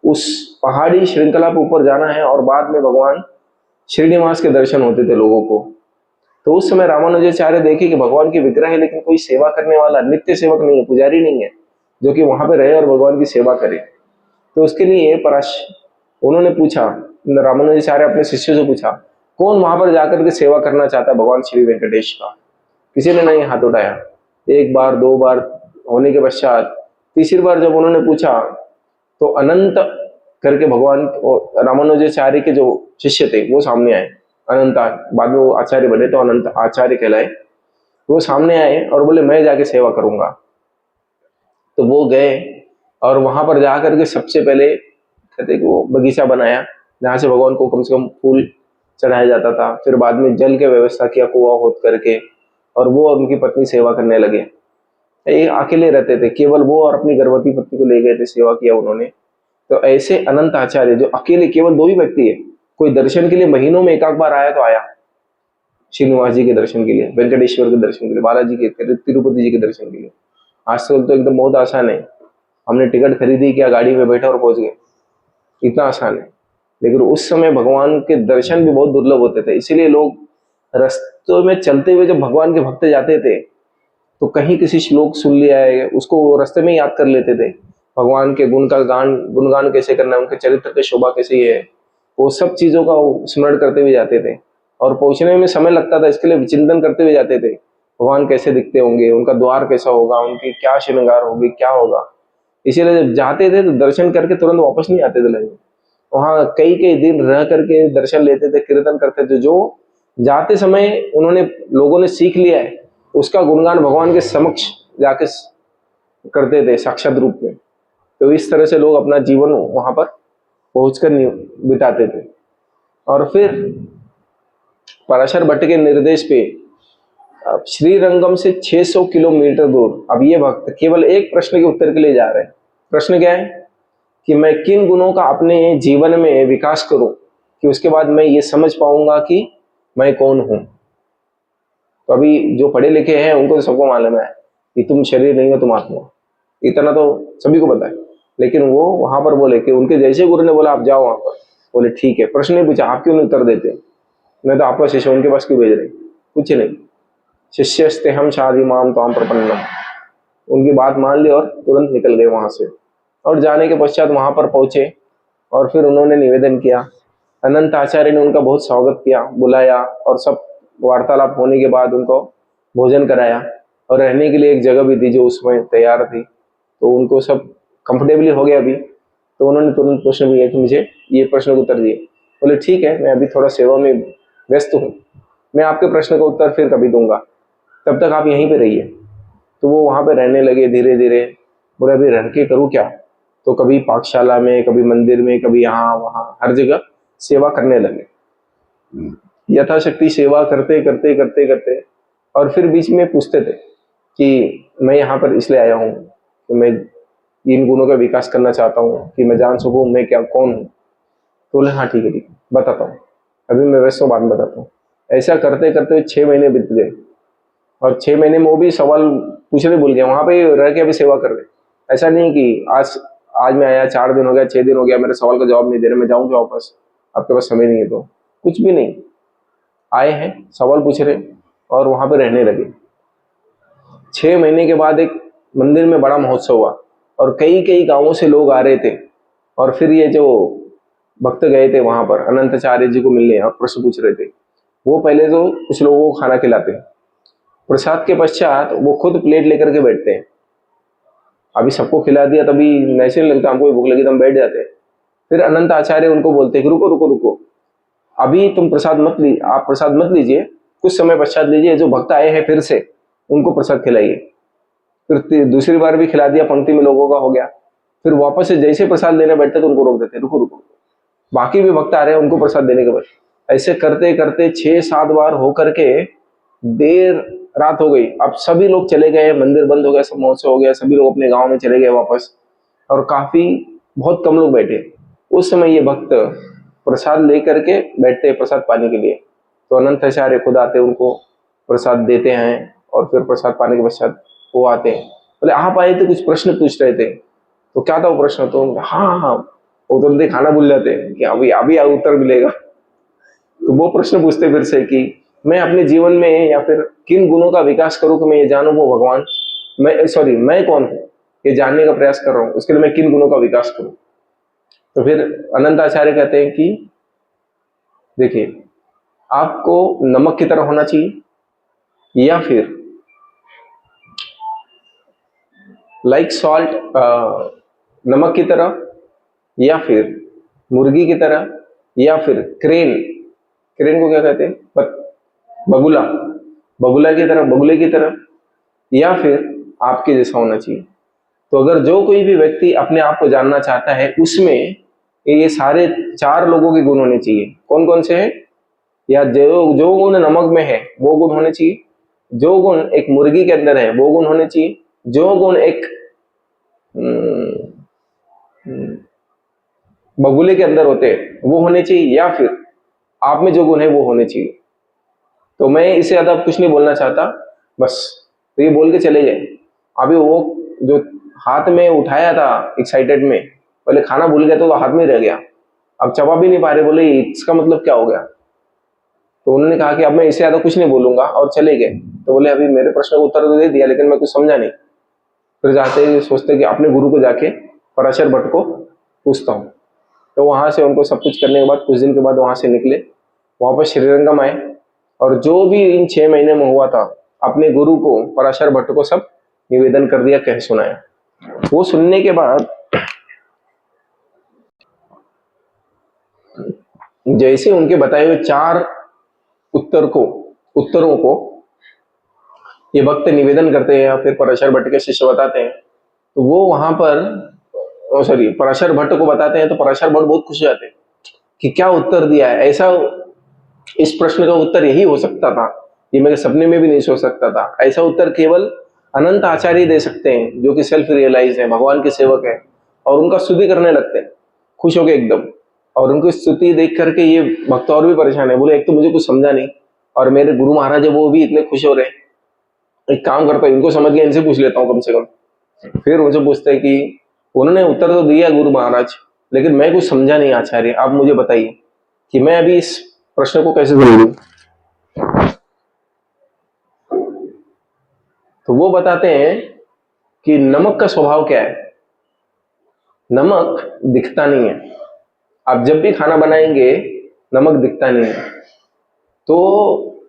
उस पहाड़ी श्रृंखला पे ऊपर जाना है और बाद में भगवान श्रीनिवास के दर्शन होते थे लोगों को। तो उस समय रामानुजाचार्य देखे कि भगवान की विग्रह है, लेकिन कोई सेवा करने वाला नित्य सेवक नहीं है, पुजारी नहीं है जो कि वहां पे रहे और भगवान की सेवा करे। तो उसके लिए उन्होंने पूछा, रामानुजाचार्य अपने शिष्य से पूछा, कौन वहां पर जाकर के सेवा करना चाहता है भगवान श्री वेंकटेश का? किसी ने नहीं हाथ उठाया। 1 बार 2 बार होने के पश्चात तीसरी बार जब उन्होंने पूछा तो अनंत करके भगवान रामानुजाचार्य के जो शिष्य थे वो सामने आए अनंत, बाद में वो आचार्य बने तो अनंत आचार्य कहलाए। वो सामने आए और बोले मैं जाके सेवा करूंगा। तो वो गए और वहां पर जा करके सबसे पहले कहते कि वो बगीचा बनाया जहाँ से भगवान को कम से कम फूल चढ़ाया जाता था। फिर बाद में जल की व्यवस्था किया कुआं खोद करके, और वो और उनकी पत्नी सेवा करने लगे। ये अकेले रहते थे, केवल वो और अपनी गर्भवती पत्नी को ले गए थे, सेवा किया उन्होंने। तो ऐसे अनंत आचार्य जो अकेले केवल दो ही व्यक्ति है, कोई दर्शन के लिए महीनों में एक आध बार आया तो आया, श्रीनिवास जी के दर्शन के लिए, वेंकटेश्वर के दर्शन के लिए, बालाजी के, तिरुपति जी के दर्शन के लिए। आजकल तो एकदम बहुत आसान है, हमने टिकट खरीदी, क्या गाड़ी में बैठा और पहुंच गए, इतना आसान है। लेकिन उस समय भगवान के दर्शन भी बहुत दुर्लभ होते थे, इसीलिए लोग रास्तों में चलते हुए जब भगवान के भक्त जाते थे तो कहीं किसी श्लोक सुन लिया है उसको वो रास्ते में याद कर लेते थे, भगवान के गुण का गुणगान कैसे करना है, उनके चरित्र की शोभा कैसी है, वो सब चीजों का स्मरण करते हुए जाते थे। और पहुंचने में समय लगता था, इसके लिए विचिंतन करते हुए जाते थे, भगवान कैसे दिखते होंगे, उनका द्वार कैसा होगा, उनकी क्या श्रृंगार होगी, क्या होगा। इसीलिए जब जाते थे तो दर्शन करके तुरंत वापस नहीं आते थे लोग, वहां कई कई दिन रह करके दर्शन लेते थे, कीर्तन करते थे। जो जाते समय उन्होंने लोगों ने सीख लिया है उसका गुणगान भगवान के समक्ष जाके करते थे साक्षात रूप में। तो इस तरह से लोग अपना जीवन वहां पर पहुंचकर बिताते थे। और फिर पराशर भट्ट के निर्देश पे अब श्रीरंगम से 600 किलोमीटर दूर अब ये भक्त केवल एक प्रश्न के उत्तर के लिए जा रहे हैं। प्रश्न क्या है कि मैं किन गुणों का अपने जीवन में विकास करूं कि उसके बाद मैं ये समझ पाऊंगा कि मैं कौन हूं। तो अभी जो पढ़े लिखे हैं उनको तो सबको मालूम है कि तुम शरीर नहीं हो, तुम आत्मा हो, इतना तो सभी को पता है। लेकिन वो वहां पर बोले कि उनके जैसे गुरु ने बोला आप जाओ वहां पर, बोले ठीक है। प्रश्न नहीं पूछा, आप क्यों नहीं उत्तर देते, मैं तो आपका शिष्य उनके पास क्यों भेज रहे, कुछ नहीं। शिष्यस्ते हम शादी माम तो हम प्रपन्नम, उनकी बात मान ली और तुरंत निकल गए वहां से। और जाने के पश्चात वहां पर पहुंचे और फिर उन्होंने निवेदन किया। अनंत आचार्य ने उनका बहुत स्वागत किया, बुलाया, और सब वार्तालाप होने के बाद उनको भोजन कराया और रहने के लिए एक जगह भी दी जो उसमें तैयार थी। तो उनको सब कंफर्टेबली हो गया अभी। तो उन्होंने तुरंत प्रश्न किया कि मुझे ये प्रश्न का उत्तर दिए। बोले ठीक है, मैं अभी थोड़ा सेवा में व्यस्त हूँ, मैं आपके प्रश्न का उत्तर फिर कभी दूंगा, तब तक आप यहीं पे रहिए। तो वो वहां पे रहने लगे धीरे धीरे। बोले अभी रह के करूँ क्या, तो कभी पाठशाला में, कभी मंदिर में, कभी यहाँ वहाँ, हर जगह सेवा करने लगे। यथाशक्ति सेवा करते करते करते करते और फिर बीच में पूछते थे कि मैं यहाँ पर इसलिए आया हूँ कि मैं इन गुणों का विकास करना चाहता हूँ कि मैं जान सकूँ मैं क्या कौन हूँ। तो बोले हाँ ठीक है ठीक है, बताता हूँ, अभी मैं वैसे बाद में बताता हूँ। ऐसा करते करते 6 महीने बीत गए और 6 महीने में वो भी सवाल पूछने भूल गए, वहां पे रह के अभी सेवा कर रहे। ऐसा नहीं कि आज आज मैं आया, 4 दिन हो गया, 6 दिन हो गया, मेरे सवाल का जवाब नहीं दे रहे, मैं जाऊंगा वापस, आपके पास समय नहीं है। तो कुछ भी नहीं, आए हैं, सवाल पूछ रहे और वहां पे रहने लगे। 6 महीने के बाद एक मंदिर में बड़ा महोत्सव हुआ और कई कई गांवों से लोग आ रहे थे। और फिर ये जो भक्त गए थे वहां पर अनंताचार्य जी को मिलने और प्रश्न पूछ रहे थे, वो पहले तो कुछ लोगों को खाना खिलाते हैं, प्रसाद के पश्चात वो खुद प्लेट लेकर के बैठते हैं। अभी सबको खिला दिया तभी नेचुरल लगता है, हमको भूख लगी तो हम बैठ जाते हैं। फिर अनंत आचार्य उनको बोलते हैं कि रुको रुको रुको, अभी तुम प्रसाद मत ली, आप प्रसाद मत लीजिए, कुछ समय पश्चात लीजिए, जो भक्त आए हैं फिर से उनको प्रसाद खिलाइए। फिर दूसरी बार भी खिला दिया, पंक्ति में लोगों का हो गया। फिर वापस से जैसे प्रसाद लेने बैठते तो उनको रोक देते, रुको रुको, बाकी भी भक्त आ रहे हैं उनको प्रसाद देने के बाद। ऐसे करते करते 6-7 बार होकर के देर रात हो गई। अब सभी लोग चले गए, मंदिर बंद हो गया, सब महोत्सव हो गया, सभी लोग अपने गांव में चले गए वापस, और काफी बहुत कम लोग बैठे। उस समय ये भक्त प्रसाद लेकर के बैठते हैं प्रसाद पाने के लिए। तो अनंत आचार्य खुद आते उनको प्रसाद देते हैं और फिर प्रसाद पाने के पश्चात वो आते हैं। बोले आप आए थे, कुछ प्रश्न पूछ रहे थे, तो क्या था वो प्रश्न, तो हाँ हाँ, वो तुरंत खाना भूल जाते हैं कि अभी अभी उत्तर मिलेगा। तो वो प्रश्न पूछते फिर से कि मैं अपने जीवन में या फिर किन गुणों का विकास करूं कि मैं ये जानूं वो भगवान मैं कौन हूं, ये जानने का प्रयास कर रहा हूं, उसके लिए मैं किन गुणों का विकास करूं। तो फिर अनंत आचार्य कहते हैं कि देखिए, आपको नमक की तरह होना चाहिए या फिर लाइक सॉल्ट, नमक की तरह, या फिर मुर्गी की तरह, या फिर क्रेन क्रेन को क्या कहते हैं? बगुला, बगुला की तरह, बगुले की तरह, या फिर आपके जैसा होना चाहिए। तो अगर जो कोई भी व्यक्ति अपने आप को जानना चाहता है, उसमें ये सारे 4 लोगों के गुण होने चाहिए। कौन कौन से हैं? या जो जो गुण नमक में है वो गुण होने चाहिए, जो गुण एक मुर्गी के अंदर है वो गुण होने चाहिए, जो गुण एक बगुले के अंदर होते हैं वो होने चाहिए, या फिर आप में जो गुण है वो होने चाहिए। तो मैं इससे ज्यादा कुछ नहीं बोलना चाहता, बस तो ये बोल के चले गए। अभी वो जो हाथ में उठाया था एक्साइटेड में, पहले खाना भूल गया तो हाथ में रह गया, अब चबा भी नहीं पा रहे। बोले इसका मतलब क्या हो गया? तो उन्होंने कहा कि अब मैं इससे ज्यादा कुछ नहीं बोलूंगा, और चले गए। तो बोले अभी मेरे प्रश्न का उत्तर तो दे दिया, लेकिन मैं कुछ समझा नहीं। फिर जाते ही सोचते कि अपने गुरु को जाके पराशर भट्ट को पूछता हूँ। तो वहां से उनको सब कुछ करने के बाद कुछ दिन के बाद वहां से निकले, वहां पर श्रीरंगम आए, और जो भी इन 6 महीने में हुआ था अपने गुरु को, पराशर भट्ट को सब निवेदन कर दिया, कह सुनाया। वो सुनने के बाद जैसे उनके बताए हुए 4 उत्तरों को ये भक्त निवेदन करते हैं या फिर पराशर भट्ट के शिष्य बताते हैं, तो वो वहां पर सॉरी पराशर भट्ट को बताते हैं, तो पराशर भट्ट बहुत खुश हो जाते हैं कि क्या उत्तर दिया है। ऐसा, इस प्रश्न का उत्तर यही हो सकता था, ये मेरे सपने में भी नहीं सोच सकता था। ऐसा उत्तर केवल अनंत आचार्य दे सकते हैं, जो कि सेल्फ रियलाइज है, भगवान के सेवक है, और उनका स्तुति करने लगते हैं खुश होके एकदम। और उनकी स्तुति देख करके ये भक्त और भी परेशान है, बोले एक तो मुझे कुछ समझा नहीं, और मेरे गुरु महाराज है वो भी इतने खुश हो रहे हैं। एक काम करता हूँ, इनको समझ गया, इनसे पूछ लेता हूँ कम से कम। फिर उनसे पूछते हैं कि उन्होंने उत्तर तो दिया गुरु महाराज, लेकिन मैं कुछ समझा नहीं आचार्य, आप मुझे बताइए कि मैं अभी इस प्रश्न को कैसे समझूं। तो वो बताते हैं कि नमक का स्वभाव क्या है। नमक दिखता नहीं है, आप जब भी खाना बनाएंगे नमक दिखता नहीं है, तो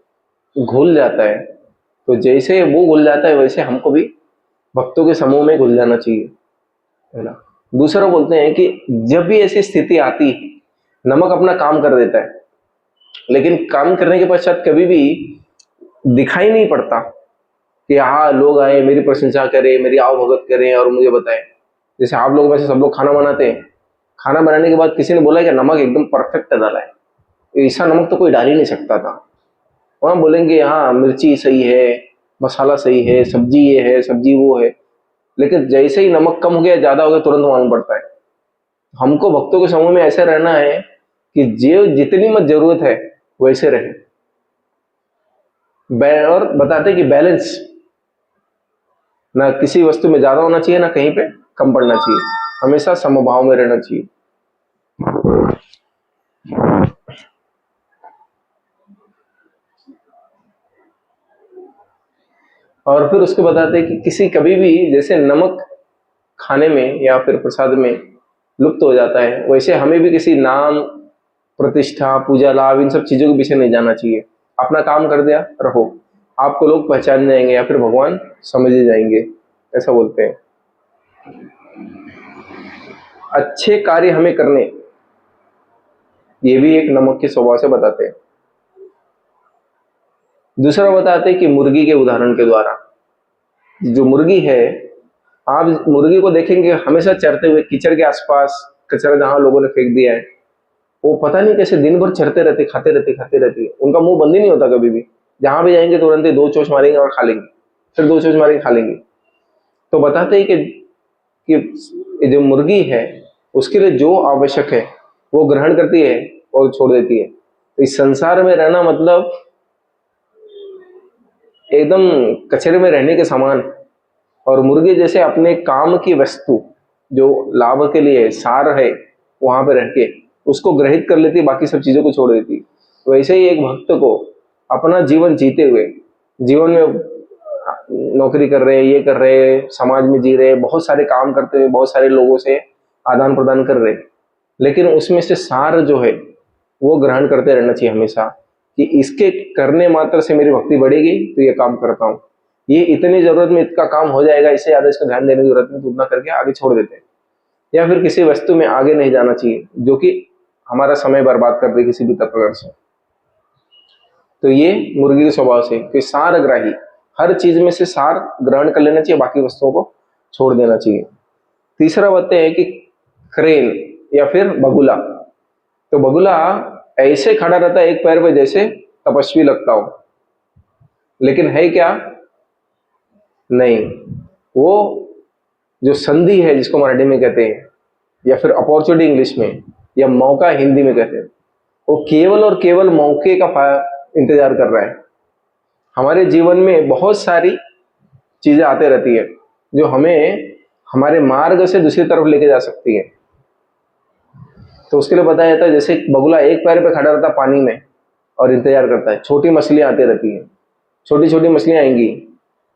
घुल जाता है। तो जैसे वो घुल जाता है वैसे हमको भी भक्तों के समूह में घुल जाना चाहिए, है ना। दूसरा बोलते हैं कि जब भी ऐसी स्थिति आती है, नमक अपना काम कर देता है, लेकिन काम करने के पश्चात कभी भी दिखाई नहीं पड़ता कि हाँ लोग आए मेरी प्रशंसा करें, मेरी आओ भगत करें और मुझे बताएं। जैसे आप लोग में से सब लोग खाना बनाते हैं, खाना बनाने के बाद किसी ने बोला कि नमक एकदम परफेक्ट डाला है, ऐसा नमक तो कोई डाल ही नहीं सकता था। वहां बोलेंगे हाँ मिर्ची सही है, मसाला सही है, सब्जी ये है, सब्जी वो है, लेकिन जैसे ही नमक कम हो गया, ज्यादा हो गया, तुरंत मालूम पड़ता है। हमको भक्तों के समूह में ऐसे रहना है कि जो जितनी मत जरूरत है वैसे रहे। और बताते कि बैलेंस, ना किसी वस्तु में ज्यादा होना चाहिए, ना कहीं पे कम पड़ना चाहिए, हमेशा समभाव में रहना चाहिए। और फिर उसके बताते हैं कि किसी कभी भी जैसे नमक खाने में या फिर प्रसाद में लुप्त हो जाता है, वैसे हमें भी किसी नाम, प्रतिष्ठा, पूजा, लाभ, इन सब चीजों के पीछे नहीं जाना चाहिए। अपना काम कर दिया रहो, आपको लोग पहचान जाएंगे या फिर भगवान समझ जाएंगे, ऐसा बोलते हैं। अच्छे कार्य हमें करने, ये भी एक नमक के स्वभाव से बताते हैं। दूसरा बताते हैं कि मुर्गी के उदाहरण के द्वारा, जो मुर्गी है, आप मुर्गी को देखेंगे हमेशा चरते हुए कीचड़ के आसपास, कचरा जहां लोगों ने फेंक दिया है, वो पता नहीं कैसे दिन भर चरते रहते, खाते रहती है, उनका मुंह बंद ही नहीं होता कभी भी। जहां भी जाएंगे तुरंत ही 2 चोंच मारेंगे और खा लेंगे, फिर 2 चोंच मारेंगे, खा लेंगे। तो बताते हैं कि जो मुर्गी है उसके लिए जो आवश्यक है वो ग्रहण करती है और छोड़ देती है। तो इस संसार में रहना मतलब एकदम कचरे में रहने के समान। और मुर्गी जैसे अपने काम की वस्तु जो लाभ के लिए सार है वहां पे रह के उसको ग्रहित कर लेती है, बाकी सब चीजों को छोड़ देती है। वैसे ही एक भक्त को अपना जीवन जीते हुए, जीवन में नौकरी कर रहे, ये कर रहे, समाज में जी रहे, बहुत सारे काम करते हुए बहुत सारे लोगों से आदान प्रदान कर रहे, लेकिन उसमें से सार जो है वो ग्रहण करते रहना चाहिए हमेशा, कि इसके करने मात्र से मेरी भक्ति बढ़ेगी तो ये काम करता हूँ, ये इतनी जरूरत में इतना काम हो जाएगा, इससे ज्यादा इसका ध्यान देने की जरूरत नहीं, तो उतना करके आगे छोड़ देते हैं। या फिर किसी वस्तु में आगे नहीं जाना चाहिए जो कि हमारा समय बर्बाद कर दे किसी भी प्रकार से। तो ये मुर्गी के स्वभाव से कि सारग्राही, हर चीज में से सार ग्रहण कर लेना चाहिए, बाकी वस्तुओं को छोड़ देना चाहिए। तीसरा बताते हैं कि क्रेन या फिर बगुला। तो बगुला ऐसे खड़ा रहता है एक पैर पे जैसे तपस्वी लगता हो, लेकिन है क्या? नहीं, वो जो संधि है जिसको मराठी में कहते हैं, या फिर अपॉर्चुनिटी इंग्लिश में, या मौका हिंदी में कहते हैं, वो केवल और केवल मौके का इंतजार कर रहा है। हमारे जीवन में बहुत सारी चीजें आते रहती है जो हमें हमारे मार्ग से दूसरी तरफ लेके जा सकती है। तो उसके लिए बताया जाता है जैसे बगुला एक पैर पे खड़ा रहता है पानी में और इंतजार करता है, छोटी मछलियां आती रहती है, छोटी छोटी मछलियां आएंगी,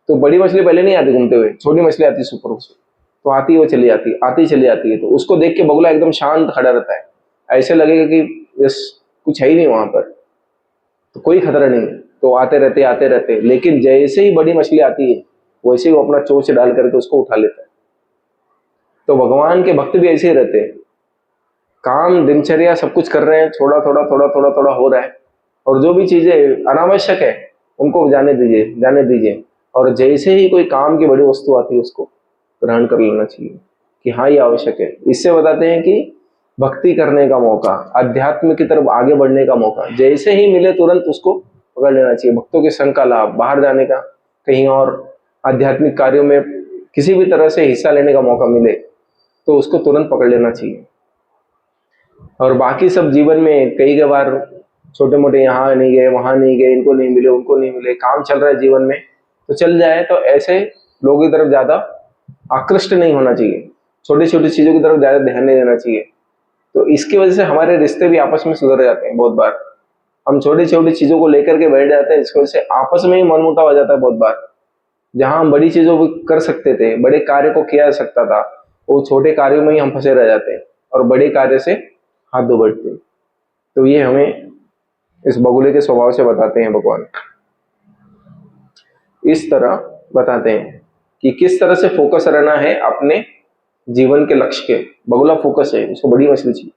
तो बड़ी मछली पहले नहीं आती घूमते हुए, छोटी मछली आती सुपर से, तो आती है वो चली आती, आती चली आती है, तो उसको देख के बगुला एकदम शांत खड़ा रहता है, ऐसे लगेगा कि बस कुछ है ही नहीं वहां पर, तो कोई खतरा नहीं, तो आते रहते, लेकिन जैसे ही बड़ी मछली आती है वैसे ही वो अपना चोंच डाल करके उसको उठा लेता है। तो भगवान के भक्त भी ऐसे ही रहते हैं, काम दिनचर्या सब कुछ कर रहे हैं, थोड़ा थोड़ा थोड़ा थोड़ा थोड़ा हो रहा है, और जो भी चीजें अनावश्यक है उनको जाने दीजिए, और जैसे ही कोई काम की बड़ी वस्तु आती है उसको ग्रहण कर लेना चाहिए कि हाँ ये आवश्यक है। इससे बताते हैं कि भक्ति करने का मौका, अध्यात्म की तरफ आगे बढ़ने का मौका जैसे ही मिले तुरंत उसको पकड़ लेना चाहिए। भक्तों के संग का लाभ, बाहर जाने का, कहीं और आध्यात्मिक कार्यों में किसी भी तरह से हिस्सा लेने का मौका मिले तो उसको तुरंत पकड़ लेना चाहिए। और बाकी सब जीवन में कई बार छोटे मोटे यहाँ नहीं गए, वहां नहीं गए, इनको नहीं मिले, उनको नहीं मिले, काम चल रहा है जीवन में तो चल जाए, तो ऐसे लोगों की तरफ ज्यादा आकृष्ट नहीं होना चाहिए, छोटी छोटी चीजों की तरफ ज्यादा ध्यान नहीं देना चाहिए। तो इसकी वजह से हमारे रिश्ते भी आपस में सुधर जाते हैं। बहुत बार हम छोटी छोटी चीजों को लेकर के बैठ जाते हैं, इसकी वजह से आपस में ही मनमुटाव हो जाता है। बहुत बार जहां हम बड़ी चीजों को कर सकते थे, बड़े कार्य को किया जा सकता था, वो छोटे कार्यों में ही हम फंसे रह जाते हैं और बड़े कार्य से हाथ धो बैठते हैं। तो ये हमें इस बगुले के स्वभाव से बताते हैं भगवान, इस तरह बताते हैं कि किस तरह से फोकस रहना है अपने जीवन के लक्ष्य के। बगुला फोकस है, उसको बड़ी मछली चाहिए,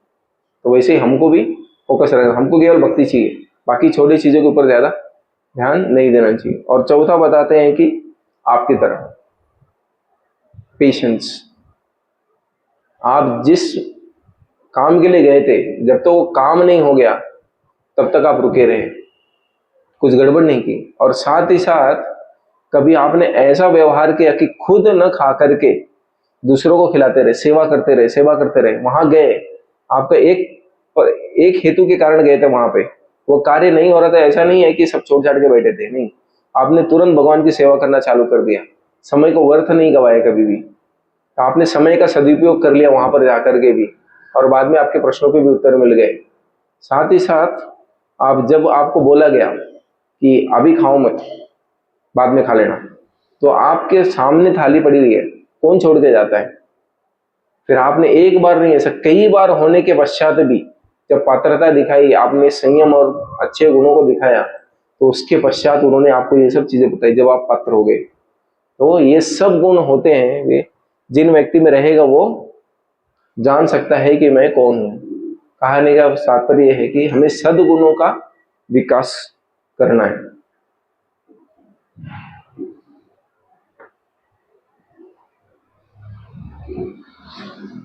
तो वैसे ही हमको भी फोकस रहना, हमको केवल भक्ति चाहिए, बाकी छोटी चीजों के ऊपर ज्यादा ध्यान नहीं देना चाहिए। और चौथा बताते हैं कि आपकी तरह पेशेंस, आप जिस काम के लिए गए थे जब तक वो काम नहीं हो गया तब तक आप रुके रहे, कुछ गड़बड़ नहीं की, और साथ ही साथ कभी आपने ऐसा व्यवहार किया कि खुद न खा करके दूसरों को खिलाते रहे, सेवा करते रहे। वहां गए, आपका एक हेतु के कारण गए थे वहां पे, वो कार्य नहीं हो रहा था, ऐसा नहीं है कि सब छोड़ छाड़ के बैठे थे, नहीं, आपने तुरंत भगवान की सेवा करना चालू कर दिया, समय को व्यर्थ नहीं गवाया कभी भी, आपने समय का सदुपयोग कर लिया वहां पर जाकर के भी, और बाद में आपके प्रश्नों के भी उत्तर मिल गए। साथ ही साथ आप जब आपको बोला गया कि अभी खाओ मत, बाद में खा लेना, तो आपके सामने थाली पड़ी हुई है, कौन छोड़ के जाता है? फिर आपने एक बार नहीं, ऐसा कई बार होने के पश्चात भी जब पात्रता दिखाई, आपने संयम और अच्छे गुणों को दिखाया, तो उसके पश्चात उन्होंने आपको ये सब चीजें बताई जब आप पात्र हो गए। तो ये सब गुण होते हैं, वे जिन व्यक्ति में रहेगा वो जान सकता है कि मैं कौन हूं। कहानी का तात्पर्य यह है कि हमें सद्गुणों का विकास करना है।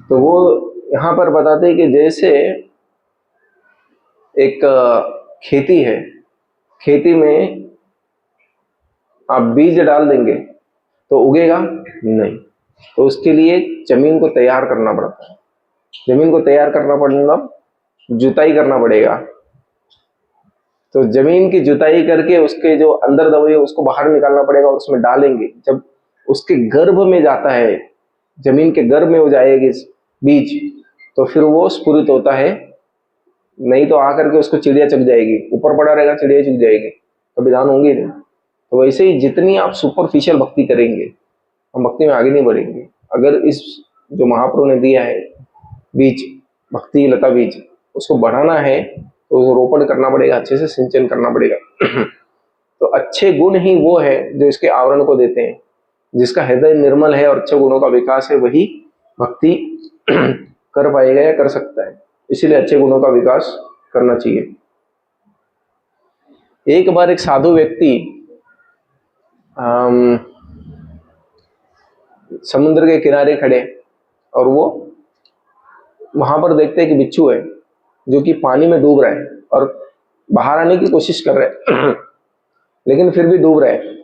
तो वो यहां पर बताते हैं कि जैसे एक खेती है, खेती में आप बीज डाल देंगे तो उगेगा नहीं, तो उसके लिए जमीन को तैयार करना पड़ता है। जमीन को तैयार करना पड़ेगा, जुताई करना पड़ेगा। तो जमीन की जुताई करके उसके जो अंदर दवाई है उसको बाहर निकालना पड़ेगा और उसमें डालेंगे। जब उसके गर्भ में जाता है, जमीन के गर्भ में हो जाएगी बीज, तो फिर वो स्फुरित होता है, नहीं तो आकर के उसको चिड़िया चुग जाएगी, ऊपर पड़ा रहेगा चिड़िया चुग जाएगी, कभी दान होंगे नहीं। तो वैसे ही जितनी आप सुपरफिशियल भक्ति करेंगे, हम भक्ति में आगे नहीं बढ़ेंगे। अगर इस जो महाप्रभु ने दिया है बीज, भक्ति लता बीज, उसको बढ़ाना है तो उसको रोपण करना पड़ेगा, अच्छे से सिंचन करना पड़ेगा। तो अच्छे गुण ही वो है जो इसके आवरण को देते हैं। जिसका हृदय निर्मल है और अच्छे गुणों का विकास है, वही भक्ति कर पाएगा या कर सकता है। इसीलिए अच्छे गुणों का विकास करना चाहिए। एक बार एक साधु व्यक्ति समुद्र के किनारे खड़े, और वो वहां पर देखते हैं कि बिच्छू है जो कि पानी में डूब रहा है और बाहर आने की कोशिश कर रहे हैं लेकिन फिर भी डूब रहे हैं।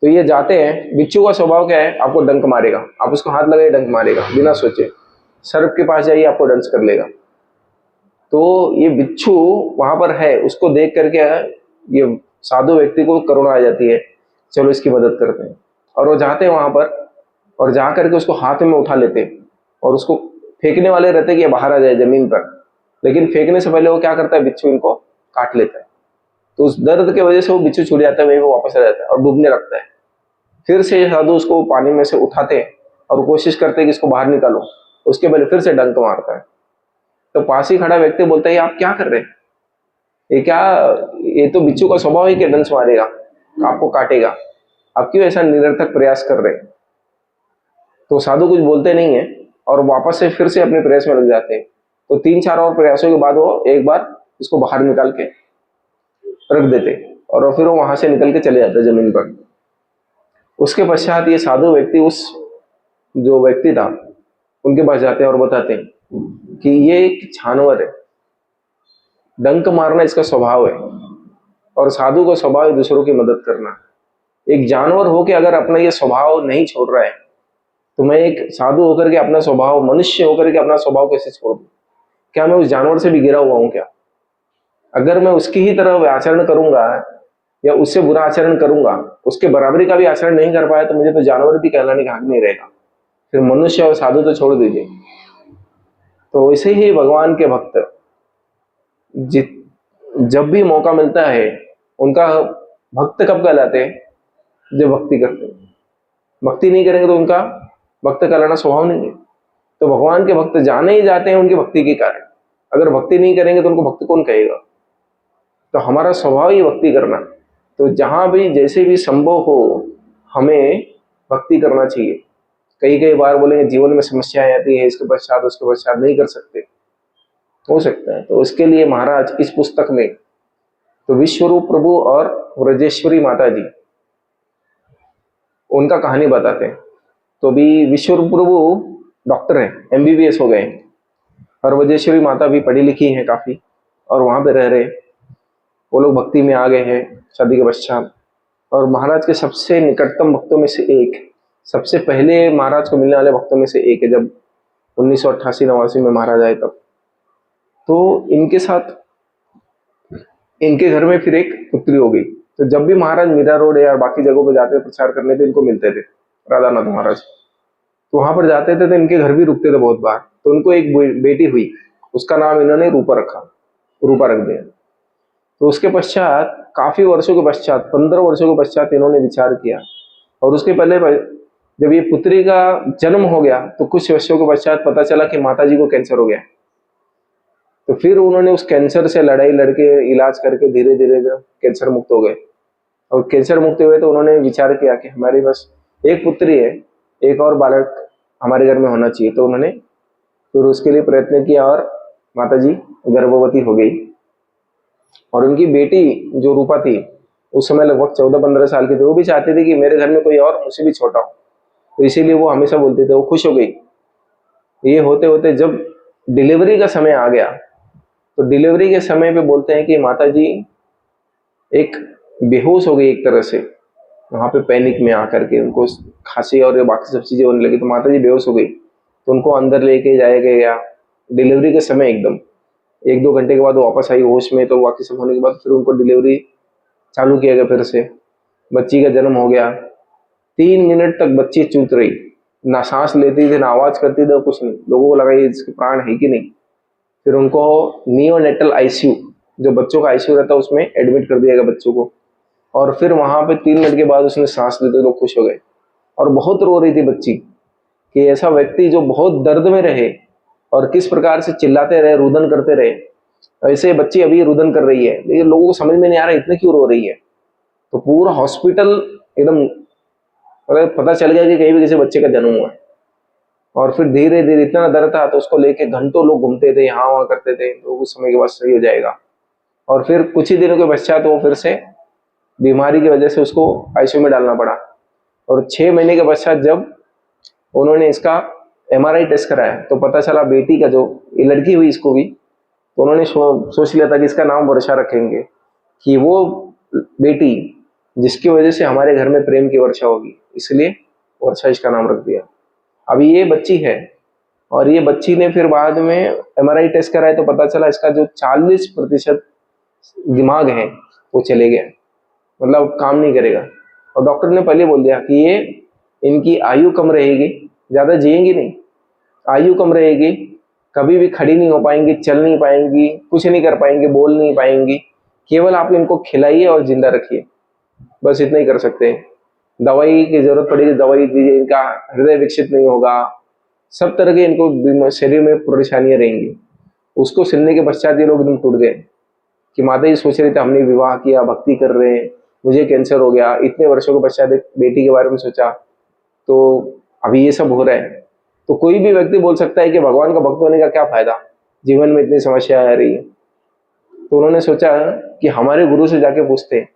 तो ये जाते हैं, बिच्छू का स्वभाव क्या है, आपको डंक मारेगा, आप उसको हाथ लगाए डंक मारेगा बिना सोचे, सर्प के पास जाइए आपको डंक कर लेगा। तो ये बिच्छू वहां पर है, उसको देख करके ये साधु व्यक्ति को करुणा आ जाती है, चलो इसकी मदद करते हैं। और वो जाते हैं वहां पर और जा करके उसको हाथ में उठा लेते हैं और उसको फेंकने वाले रहते हैं कि ये बाहर आ जाए जमीन पर, लेकिन फेंकने से पहले वो क्या करता है, बिच्छू इनको काट लेता है। तो उस दर्द की वजह से वो बिच्छू छूट जाता है, वहीं वो वापस आ जाता है और डूबने लगता है। फिर से साधु उसको पानी में से उठाते हैं और कोशिश करते हैं कि इसको बाहर निकालो, उसके पहले फिर से डंक मारता है। तो पास ही खड़ा व्यक्ति बोलता है, आप क्या कर रहे हैं, ये क्या, ये तो बिच्छू का स्वभाव है कि डंक मारेगा, आपको काटेगा, आप क्यों ऐसा निरर्थक प्रयास कर रहे हैं। तो साधु कुछ बोलते नहीं है और वापस से फिर से अपने प्रयास में लग जाते हैं। तो 3-4 और प्रयासों के बाद वो एक बार इसको बाहर निकाल के रख देते और फिर वो वहां से निकल के चले जाते जमीन पर। उसके पश्चात ये साधु व्यक्ति उस जो व्यक्ति था उनके पास जाते हैं और बताते हैं कि ये एक जानवर है, डंक मारना इसका स्वभाव है और साधु का स्वभाव है दूसरों की मदद करना। एक जानवर होकर अगर अपना ये स्वभाव नहीं छोड़ रहा है, तो मैं एक साधु होकर के अपना स्वभाव, मनुष्य होकर के अपना स्वभाव कैसे छोड़ दूं? क्या मैं उस जानवर से भी गिरा हुआ हूं क्या? अगर मैं उसकी ही तरह आचरण करूंगा या उससे बुरा आचरण करूंगा, उसके बराबरी का भी आचरण नहीं कर पाया, तो मुझे तो जानवर भी कहलाने का हक नहीं रहेगा। फिर मनुष्य और साधु तो छोड़ दीजिए। तो वैसे ही भगवान के भक्त जब भी मौका मिलता है, उनका भक्त कब कहलाते हैं, जब भक्ति करते हैं। भक्ति नहीं करेंगे तो उनका भक्त कहलाना स्वभाव नहीं है। तो भगवान के भक्त जाने ही जाते हैं उनकी भक्ति के कारण। अगर भक्ति नहीं करेंगे तो उनको भक्त कौन कहेगा? तो हमारा स्वभाव ही भक्ति करना। तो जहां भी जैसे भी संभव हो हमें भक्ति करना चाहिए। कई कई बार बोलेंगे जीवन में समस्याएं आती है, इसके पश्चात उसके पश्चात नहीं कर सकते, हो सकता है। तो उसके लिए महाराज इस पुस्तक में तो विश्वरूप प्रभु और व्रजेश्वरी माता जी उनका कहानी बताते हैं। तो भी विश्वरूप प्रभु डॉक्टर हैं, MBBS हो गए, और व्रजेश्वरी माता भी पढ़ी लिखी हैं काफी और वहां पे रह रहे, वो लोग भक्ति में आ गए हैं शादी के पश्चात। और महाराज के सबसे निकटतम भक्तों में से एक, सबसे पहले महाराज को मिलने वाले भक्तों में से एक है। जब 1988-89 में महाराज आए तब, तो इनके साथ इनके घर में फिर एक पुत्री हो गई। तो जब भी महाराज मीरा रोड या बाकी जगहों पर जाते प्रचार करने थे, इनको मिलते थे राधानाथ महाराज। तो वहां पर जाते थे तो इनके घर भी रुकते थे बहुत बार। तो उनको एक बेटी हुई, उसका नाम इन्होंने रूपा रखा, रूपा रख दिया। तो उसके पश्चात काफी वर्षों के पश्चात, 15 वर्षों के पश्चात इन्होंने विचार किया, और उसके पहले जब ये पुत्री का जन्म हो गया तो कुछ वर्षों के पश्चात पता चला कि माता जी को कैंसर हो गया। तो फिर उन्होंने उस कैंसर से लड़ाई लड़के इलाज करके धीरे धीरे कैंसर मुक्त हो गए। और कैंसर मुक्त हुए तो उन्होंने विचार किया कि हमारी बस एक पुत्री है, एक और बालक हमारे घर में होना चाहिए। तो उन्होंने फिर उसके लिए प्रयत्न किया और माता जी गर्भवती हो गई। और उनकी बेटी जो रूपा थी उस समय लगभग 14-15 साल की थी। वो भी चाहती थी कि मेरे घर में कोई और मुझसे भी छोटा हो, तो इसीलिए वो हमेशा बोलते थे, वो खुश हो गई। ये होते होते जब डिलीवरी का समय आ गया, तो डिलीवरी के समय पे बोलते हैं कि माता जी एक बेहोश हो गई एक तरह से। वहां पे पैनिक में आकर के उनको खांसी और बाकी सब चीजें होने लगी, तो माता जी बेहोश हो गई। तो उनको अंदर लेके जाया गया डिलीवरी के समय एकदम 1-2 घंटे के बाद वो वापस आई होश में। तो बाकी सब होने के बाद फिर उनको डिलीवरी चालू किया गया, फिर से बच्ची का जन्म हो गया। 3 मिनट तक बच्ची चूत रही, ना सांस लेती थी, ना आवाज करती थी, कुछ नहीं। लोगों को लगा ये इसके प्राण है कि नहीं। फिर उनको नियोनेटल ICU, जो बच्चों का ICU रहता है, उसमें एडमिट कर दिया गया बच्चों को। और फिर वहां पे 3 मिनट के बाद उसने सांस ली तो लोग खुश हो गए। और बहुत रो रही थी बच्ची कि ऐसा व्यक्ति जो बहुत दर्द में रहे और किस प्रकार से चिल्लाते रहे, रुदन करते रहे, ऐसे बच्ची अभी रुदन कर रही है, लेकिन लोगों को समझ में नहीं आ रहा इतने क्यों रो रही है। तो पूरा हॉस्पिटल एकदम पता चल गया कि कहीं भी किसी बच्चे का जन्म हुआ है। और फिर धीरे धीरे इतना दर्द था तो उसको लेके घंटों लोग घूमते थे, यहाँ वहां करते थे, तो उस समय के बाद सही हो जाएगा। और फिर कुछ ही दिनों के पश्चात वो फिर से बीमारी की वजह से उसको आईसीयू में डालना पड़ा। और 6 महीने के पश्चात जब उन्होंने इसका एमआरआई टेस्ट कराया तो पता चला बेटी का, जो ये लड़की हुई इसको भी, तो उन्होंने सोच लिया था कि इसका नाम वर्षा रखेंगे, कि वो बेटी जिसकी वजह से हमारे घर में प्रेम की वर्षा होगी, इसलिए वर्षा इसका नाम रख दिया। अभी ये बच्ची है, और ये बच्ची ने फिर बाद में एमआरआई टेस्ट कराया तो पता चला इसका जो 40% दिमाग है वो चले गया, मतलब काम नहीं करेगा। और डॉक्टर ने पहले बोल दिया कि ये इनकी आयु कम रहेगी, ज़्यादा जिएंगी नहीं, आयु कम रहेगी, कभी भी खड़ी नहीं हो पाएंगी, चल नहीं पाएंगी, कुछ नहीं कर पाएंगी, बोल नहीं पाएंगी, केवल आप इनको खिलाइए और जिंदा रखिए, बस इतना ही कर सकते हैं। दवाई की जरूरत पड़ेगी दवाई दीजिए, इनका हृदय विकसित नहीं होगा, सब तरह के इनको शरीर में परेशानियां रहेंगी। उसको सुनने के पश्चात ये लोग एकदम टूट गए कि माता जी सोच रहे थे हमने विवाह किया, भक्ति कर रहे हैं, मुझे कैंसर हो गया, इतने वर्षों के पश्चात एक बेटी के बारे में सोचा, तो अभी ये सब हो रहा है। तो कोई भी व्यक्ति बोल सकता है कि भगवान का भक्त होने का क्या फायदा, जीवन में इतनी समस्या आ रही है। तो उन्होंने सोचा कि हमारे गुरु से जाके पूछते हैं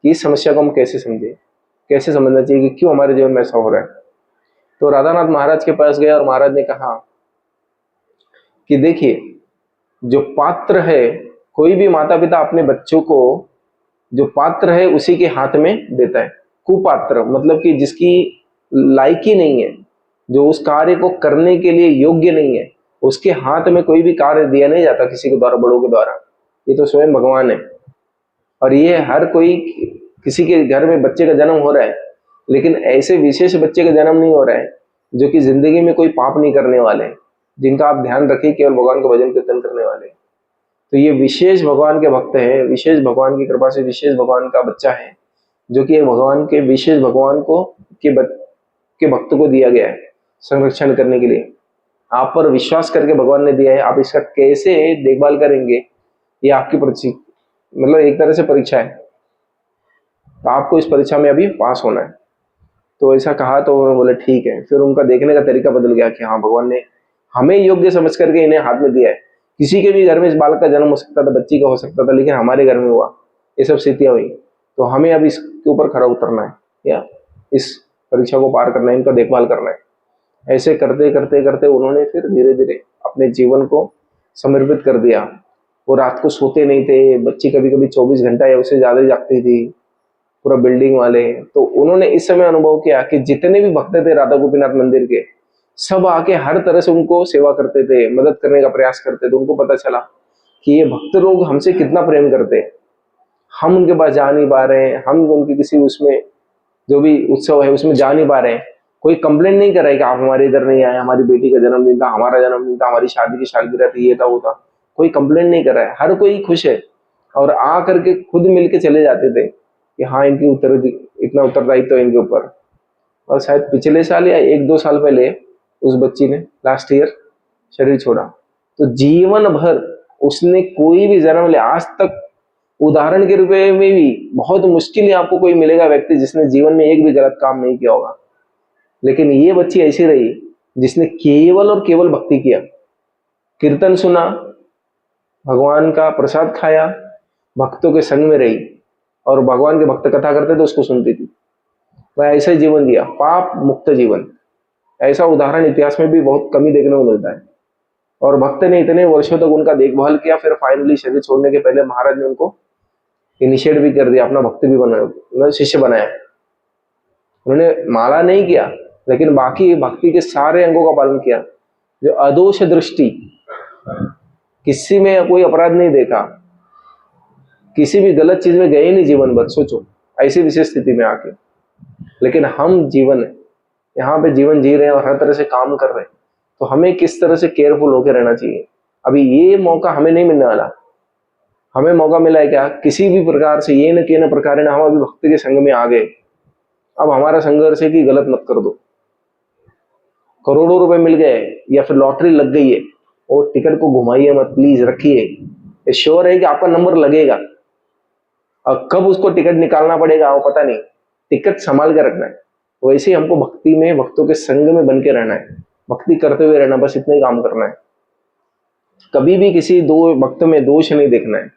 कि इस समस्या को हम कैसे समझे, कैसे समझना चाहिए कि क्यों हमारे जीवन में ऐसा हो रहा है। तो राधानाथ महाराज के पास गया और महाराज ने कहा कि देखिए, जो पात्र है, कोई भी माता पिता अपने बच्चों को जो पात्र है उसी के हाथ में देता है। कुपात्र मतलब कि जिसकी लायकी नहीं है, जो उस कार्य को करने के लिए योग्य नहीं है, उसके हाथ में कोई भी कार्य दिया नहीं जाता किसी के द्वारा, बड़ों के द्वारा। ये तो स्वयं भगवान है। और ये हर कोई, किसी के घर में बच्चे का जन्म हो रहा है, लेकिन ऐसे विशेष बच्चे का जन्म नहीं हो रहा है जो कि जिंदगी में कोई पाप नहीं करने वाले, जिनका आप ध्यान रखिए, केवल भगवान का भजन कीर्तन करने वाले। तो ये विशेष भगवान के भक्त हैं, विशेष भगवान की कृपा से विशेष भगवान का बच्चा है, जो कि भगवान के विशेष भगवान को के भक्त को दिया गया है संरक्षण करने के लिए। आप पर विश्वास करके भगवान ने दिया है, आप इसका कैसे देखभाल करेंगे ये आपकी मतलब एक तरह से परीक्षा है। तो आपको इस परीक्षा में अभी पास होना है। तो ऐसा कहा तो उन्होंने बोले ठीक है। फिर उनका देखने का तरीका बदल गया कि हाँ, भगवान ने हमें योग्य समझ करके इन्हें हाथ में दिया है। किसी के भी घर में इस बालक का जन्म हो सकता था, बच्ची का हो सकता था, लेकिन हमारे घर में हुआ, ये सब स्थितियां हुई। तो हमें अब इसके ऊपर खरा उतरना है या इस परीक्षा को पार करना है, इनका देखभाल करना है। ऐसे करते करते करते उन्होंने फिर धीरे धीरे अपने जीवन को समर्पित कर दिया। वो रात को सोते नहीं थे, बच्ची कभी कभी 24 घंटा या उससे ज्यादा जागती थी, पूरा बिल्डिंग वाले। तो उन्होंने इस समय अनुभव किया कि जितने भी भक्त थे राधा गोपीनाथ मंदिर के, सब आके हर तरह से उनको सेवा करते थे, मदद करने का प्रयास करते थे। उनको पता चला कि ये भक्त लोग हमसे कितना प्रेम करते हैं, हम उनके पास जा नहीं पा रहे हैं, हम उनकी किसी उसमें जो भी उत्सव है उसमें जा नहीं पा रहे हैं। कोई कंप्लेंट नहीं कर रहा है कि आप हमारे इधर नहीं आए, हमारी बेटी का जन्मदिन था, हमारा जन्मदिन था, हमारी शादी की सालगिरह थी, ये था वो था, कोई कंप्लेंट नहीं कर रहा है, हर कोई खुश है। और आ करके खुद मिलके चले जाते थे कि हाँ, इनकी इतना उत्तरदायित्व है इनके ऊपर। और शायद पिछले साल या 1-2 साल पहले उस बच्ची ने लास्ट ईयर शरीर छोड़ा। तो जीवन भर उसने कोई भी जन्म ले, आज तक उदाहरण के रूप में भी बहुत मुश्किल ही आपको कोई मिलेगा व्यक्ति जिसने जीवन में एक भी गलत काम नहीं किया होगा। लेकिन ये बच्ची ऐसी रही जिसने केवल और केवल भक्ति किया, कीर्तन सुना, भगवान का प्रसाद खाया, भक्तों के संग में रही, और भगवान के भक्त कथा करते थे उसको सुनती थी। वह ऐसा ही जीवन दिया, पाप मुक्त जीवन। ऐसा उदाहरण इतिहास में भी बहुत कम ही देखने को मिलता है। और भक्त ने इतने वर्षों तक उनका देखभाल किया, फिर फाइनली शरीर छोड़ने के पहले महाराज ने उनको इनिशिएट भी कर दिया, अपना भक्त भी बनाया, शिष्य बनाया। उन्होंने माला नहीं किया, लेकिन बाकी भक्ति के सारे अंगों का पालन किया। जो अदोष दृष्टि, किसी में कोई अपराध नहीं देखा, किसी भी गलत चीज में गए नहीं जीवन भर। सोचो ऐसी विशेष स्थिति में आके, लेकिन हम जीवन यहाँ पे जीवन जी रहे हैं और हर तरह से काम कर रहे हैं, तो हमें किस तरह से केयरफुल होकर रहना चाहिए। अभी ये मौका हमें नहीं मिलने वाला। हमें मौका मिला है क्या, किसी भी प्रकार से ये न के न प्रकार हम अभी भक्ति के संग में आ गए। अब हमारा संघर्ष है कि गलत मत कर दो। करोड़ों रुपए मिल गए या फिर लॉटरी लग गई है, और टिकट को घुमाइए मत, प्लीज रखिए। श्योर है कि आपका नंबर लगेगा, और कब उसको टिकट निकालना पड़ेगा वो पता नहीं। टिकट संभाल कर रखना है। वैसे ही हमको भक्ति में, भक्तों के संग में बन के रहना है, भक्ति करते हुए रहना, बस इतना ही काम करना है। कभी भी किसी दो भक्त में दोष नहीं देखना है।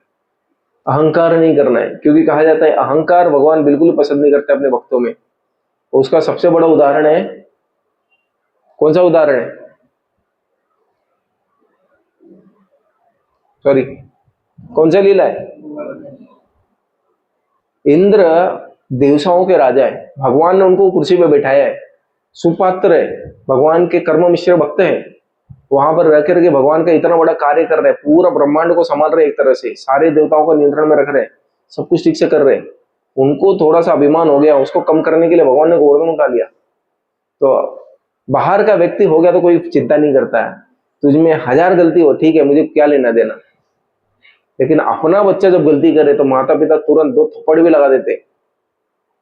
अहंकार नहीं करना है, क्योंकि कहा जाता है अहंकार भगवान बिल्कुल पसंद नहीं करते अपने भक्तों में। उसका सबसे बड़ा उदाहरण है, कौन सा उदाहरण है, सॉरी, कौन सा लीला है? इंद्र देवताओं के राजा है, भगवान ने उनको कुर्सी पे बैठाया है, सुपात्र है, भगवान के कर्म मिश्र भक्त है, वहां पर रह करके भगवान का इतना बड़ा कार्य कर रहे हैं, पूरा ब्रह्मांड को संभाल रहे हैं, एक तरह से सारे देवताओं को नियंत्रण में रख रहे हैं, सब कुछ ठीक से कर रहे हैं। उनको थोड़ा सा अभिमान हो गया, उसको कम करने के लिए भगवान ने गोवर्धन उठा लिया। तो बाहर का व्यक्ति हो गया तो कोई चिंता नहीं करता है, तुझमें 1000 गलती हो, ठीक है, मुझे क्या लेना देना। लेकिन अपना बच्चा जब गलती करे तो माता पिता तुरंत 2 थप्पड़ भी लगा देते।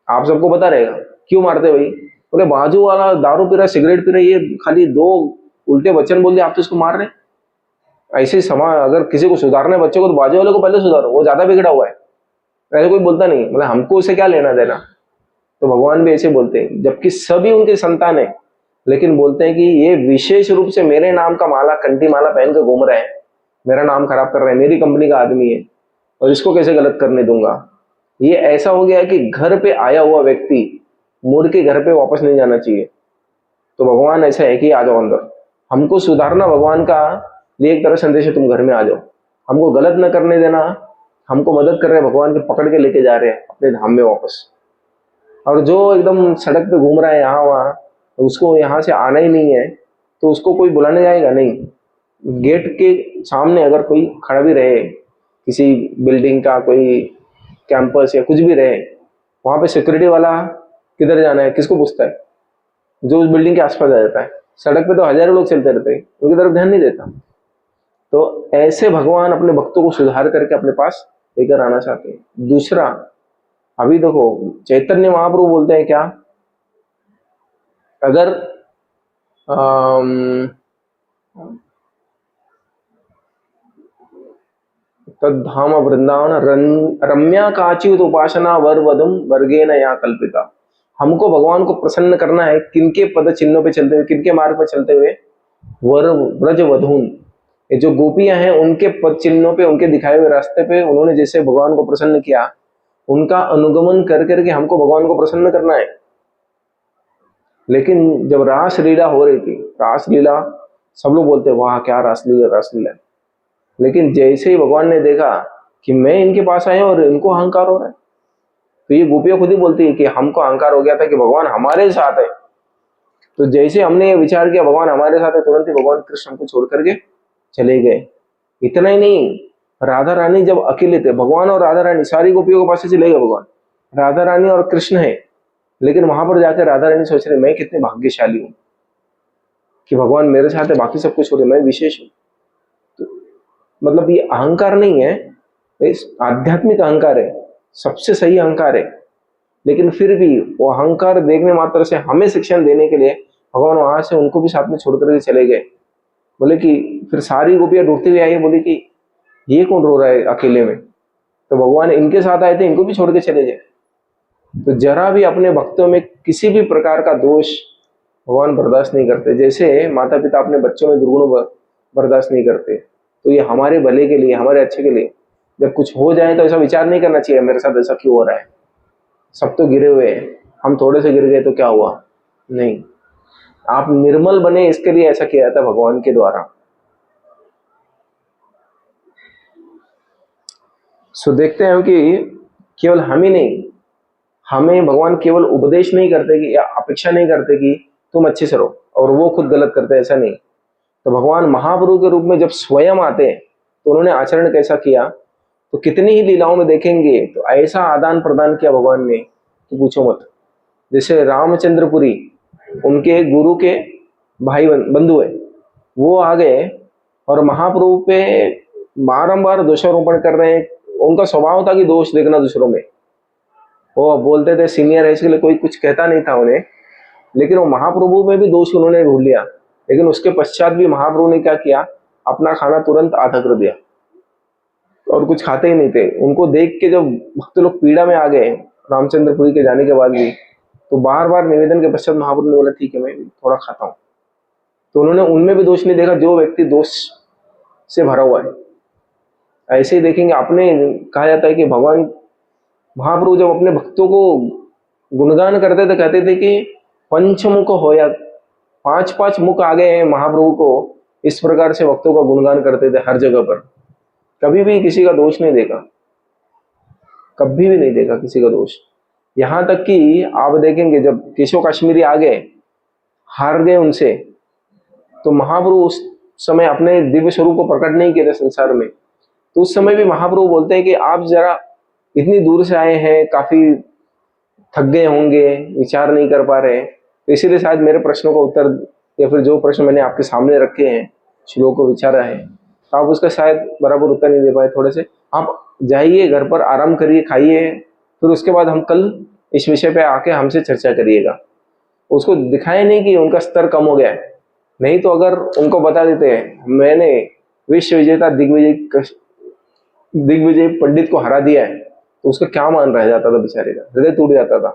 आप सबको पता रहेगा क्यों मारते भाई? बोले बाजू वाला दारू पी रहा, सिगरेट पी रहा, ये खाली 2 उल्टे वचन बोल दिए, आप तो इसको मार रहे। ऐसे समाज, अगर किसी को सुधारना है बच्चे को, तो बाजू वाले को पहले सुधारो, वो ज्यादा बिगड़ा हुआ है। ऐसे कोई बोलता नहीं, मतलब हमको उसे क्या लेना देना। तो भगवान भी ऐसे बोलते हैं, जबकि सभी उनके संतान है, लेकिन बोलते हैं कि ये विशेष रूप से मेरे नाम का माला, कंठी माला पहन के घूम रहा है, मेरा नाम खराब कर रहा है, मेरी कंपनी का आदमी है, और इसको कैसे गलत करने दूंगा। ये ऐसा हो गया है कि घर पे आया हुआ व्यक्ति मुड़ के घर पे वापस नहीं जाना चाहिए। तो भगवान ऐसा है कि आ जाओ अंदर, हमको सुधारना भगवान का लिए एक तरह संदेश है, तुम घर में आ जाओ, हमको गलत न करने देना, हमको मदद कर रहे हैं, भगवान के पकड़ के लेके जा रहे हैं अपने धाम में वापस। और जो एकदम सड़क पे घूम रहा है यहाँ वहाँ, उसको यहाँ से आना ही नहीं है, तो उसको कोई बुलाने जाएगा नहीं। गेट के सामने अगर कोई खड़ा भी रहे, किसी बिल्डिंग का कोई कैंपस या कुछ भी रहे, वहां पे सिक्योरिटी वाला किधर जाना है किसको पूछता है? जो उस बिल्डिंग के आसपास आ जाता है। सड़क पे तो हजारों लोग चलते रहते हैं, उनकी तरफ ध्यान नहीं देता। तो ऐसे भगवान अपने भक्तों को सुधार करके अपने पास लेकर आना चाहते हैं। दूसरा, अभी देखो चैतन्य महाप्रभु बोलते हैं क्या, अगर तद्धाम वृंदावन रम्या काचित उपासना वर वधुम वर्गेन या कल्पिता। हमको भगवान को प्रसन्न करना है, किनके पद चिन्हों पे चलते हुए, किनके मार्ग पर चलते हुए? वर व्रज वधून, ये जो गोपियां हैं उनके पद चिन्हों पे, उनके दिखाए हुए रास्ते पे उन्होंने जैसे भगवान को प्रसन्न किया, उनका अनुगमन कर करके हमको भगवान को प्रसन्न करना है। लेकिन जब रासलीला हो रही थी, रासलीला सब लोग बोलते वाह क्या रासलीला रासलीला, लेकिन जैसे ही भगवान ने देखा कि मैं इनके पास आया और इनको अहंकार हो रहा है, तो ये गोपियां खुद ही बोलती है कि हमको अहंकार हो गया था कि भगवान हमारे साथ है। तो जैसे हमने ये विचार किया भगवान हमारे साथ है, तुरंत ही भगवान कृष्ण हमको छोड़ करके चले गए। इतना ही नहीं, राधा रानी जब अकेले थे, भगवान और राधा रानी सारी गोपियों के पास से चले गए भगवान, राधा रानी और कृष्ण है, लेकिन वहां पर जाकर राधा रानी सोच रहे मैं कितने भाग्यशाली हूँ कि भगवान मेरे साथ है, बाकी सब कुछ हो रहे, मैं विशेष हूँ। तो मतलब ये अहंकार नहीं है, आध्यात्मिक अहंकार है, सबसे सही अहंकार है। लेकिन फिर भी वो अहंकार देखने मात्र से हमें शिक्षण देने के लिए भगवान वहां से उनको भी साथ में छोड़ करके चले गए। बोले कि फिर सारी गोपियां ढूंढती हुई आई, बोली कि ये कौन रो रहा है अकेले में, तो भगवान इनके साथ आए थे, इनको भी छोड़ के चले गए। तो जरा भी अपने भक्तों में किसी भी प्रकार का दोष भगवान बर्दाश्त नहीं करते। जैसे माता पिता अपने बच्चों में दुर्गुण बर्दाश्त नहीं करते, तो ये हमारे भले के लिए, हमारे अच्छे के लिए, जब कुछ हो जाए तो ऐसा विचार नहीं करना चाहिए मेरे साथ ऐसा क्यों हो रहा है, सब तो गिरे हुए हैं, हम थोड़े से गिर गए तो क्या हुआ। नहीं, आप निर्मल बने इसके लिए ऐसा किया जाता है भगवान के द्वारा। सो देखते हैं कि केवल हम ही नहीं, हमें भगवान केवल उपदेश नहीं करते कि या अपेक्षा नहीं करते कि तुम अच्छे से रहो, और वो खुद गलत करते, ऐसा नहीं। तो भगवान महाप्रभु के रूप में जब स्वयं आते हैं तो उन्होंने आचरण कैसा किया, तो कितनी ही लीलाओं में देखेंगे तो ऐसा आदान प्रदान किया भगवान ने तो पूछो मत। जैसे रामचंद्रपुरी, उनके गुरु के भाई बंधु है, वो आ गए और महाप्रभु पे बारंबार दोषारोपण कर रहे हैं। उनका स्वभाव था कि दोष देखना दूसरों में, वो बोलते थे सीनियर है इसके लिए कोई कुछ कहता नहीं था उन्हें, लेकिन वो महाप्रभु में भी दोष उन्होंने ढूंढ लिया। लेकिन उसके पश्चात भी महाप्रभु ने क्या किया, अपना खाना तुरंत आधा कर दिया और कुछ खाते ही नहीं थे। उनको देख के जब भक्त लोग पीड़ा में आ गए रामचंद्रपुरी के जाने के बाद भी, तो बार बार निवेदन के पश्चात महाप्रभु ने बोला ठीक है मैं थोड़ा खाता हूँ। तो उन्होंने उनमें भी दोष नहीं देखा जो व्यक्ति दोष से भरा हुआ है। ऐसे ही देखेंगे, आपने कहा जाता है कि भगवान महाप्रभु जब अपने भक्तों को गुणगान करते थे, कहते थे कि पंचमुख हो, या पांच पांच मुख आ गए हैं महाप्रभु को, इस प्रकार से भक्तों का गुणगान करते थे हर जगह पर। कभी भी किसी का दोष नहीं देखा, कभी भी नहीं देखा किसी का दोष। यहां तक कि आप देखेंगे जब केशव कश्मीरी आ गए, हार गए उनसे, तो महाप्रभु उस समय अपने दिव्य स्वरूप को प्रकट नहीं किए थे संसार में। तो उस समय भी महाप्रभु बोलते हैं कि आप जरा इतनी दूर से आए हैं, काफी थक गए होंगे, विचार नहीं कर पा रहे, तो इसीलिए शायद मेरे प्रश्नों का उत्तर, या फिर जो प्रश्न मैंने आपके सामने रखे हैं, श्लोक को विचारा है, तो आप उसका शायद बराबर उत्तर नहीं दे पाए। थोड़े से आप जाइए घर पर, आराम करिए, खाइए, फिर उसके बाद हम कल इस विषय पे आके हमसे चर्चा करिएगा। उसको दिखाए नहीं कि उनका स्तर कम हो गया है, नहीं तो अगर उनको बता देते हैं मैंने विश्व विजेता दिग्विजय पंडित को हरा दिया है, तो उसका क्या मान रह जाता था, बेचारे का हृदय टूट जाता था।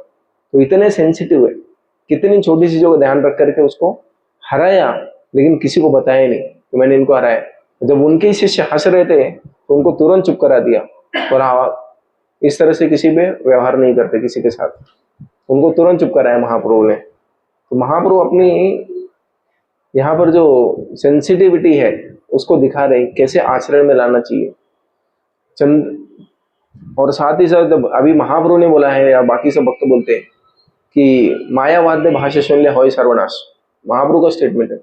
तो इतने सेंसिटिव है, कितनी छोटी चीजों का ध्यान रख करके उसको हराया, लेकिन किसी को बताया नहीं कि मैंने इनको हराया। जब उनके शिष्य हंस रहे थे तो उनको तुरंत चुप करा दिया, और इस तरह से किसी पे व्यवहार नहीं करते किसी के साथ, उनको तुरंत चुप कराया महाप्रभु ने। तो महाप्रभु अपनी यहाँ पर जो सेंसिटिविटी है उसको दिखा रहे, कैसे आचरण में लाना चाहिए चंद। और साथ ही साथ अभी महाप्रभु ने बोला है, या बाकी सब भक्त बोलते हैं कि मायावाद्य भाष्य शून्य होय सर्वनाश, महाप्रभु का स्टेटमेंट है।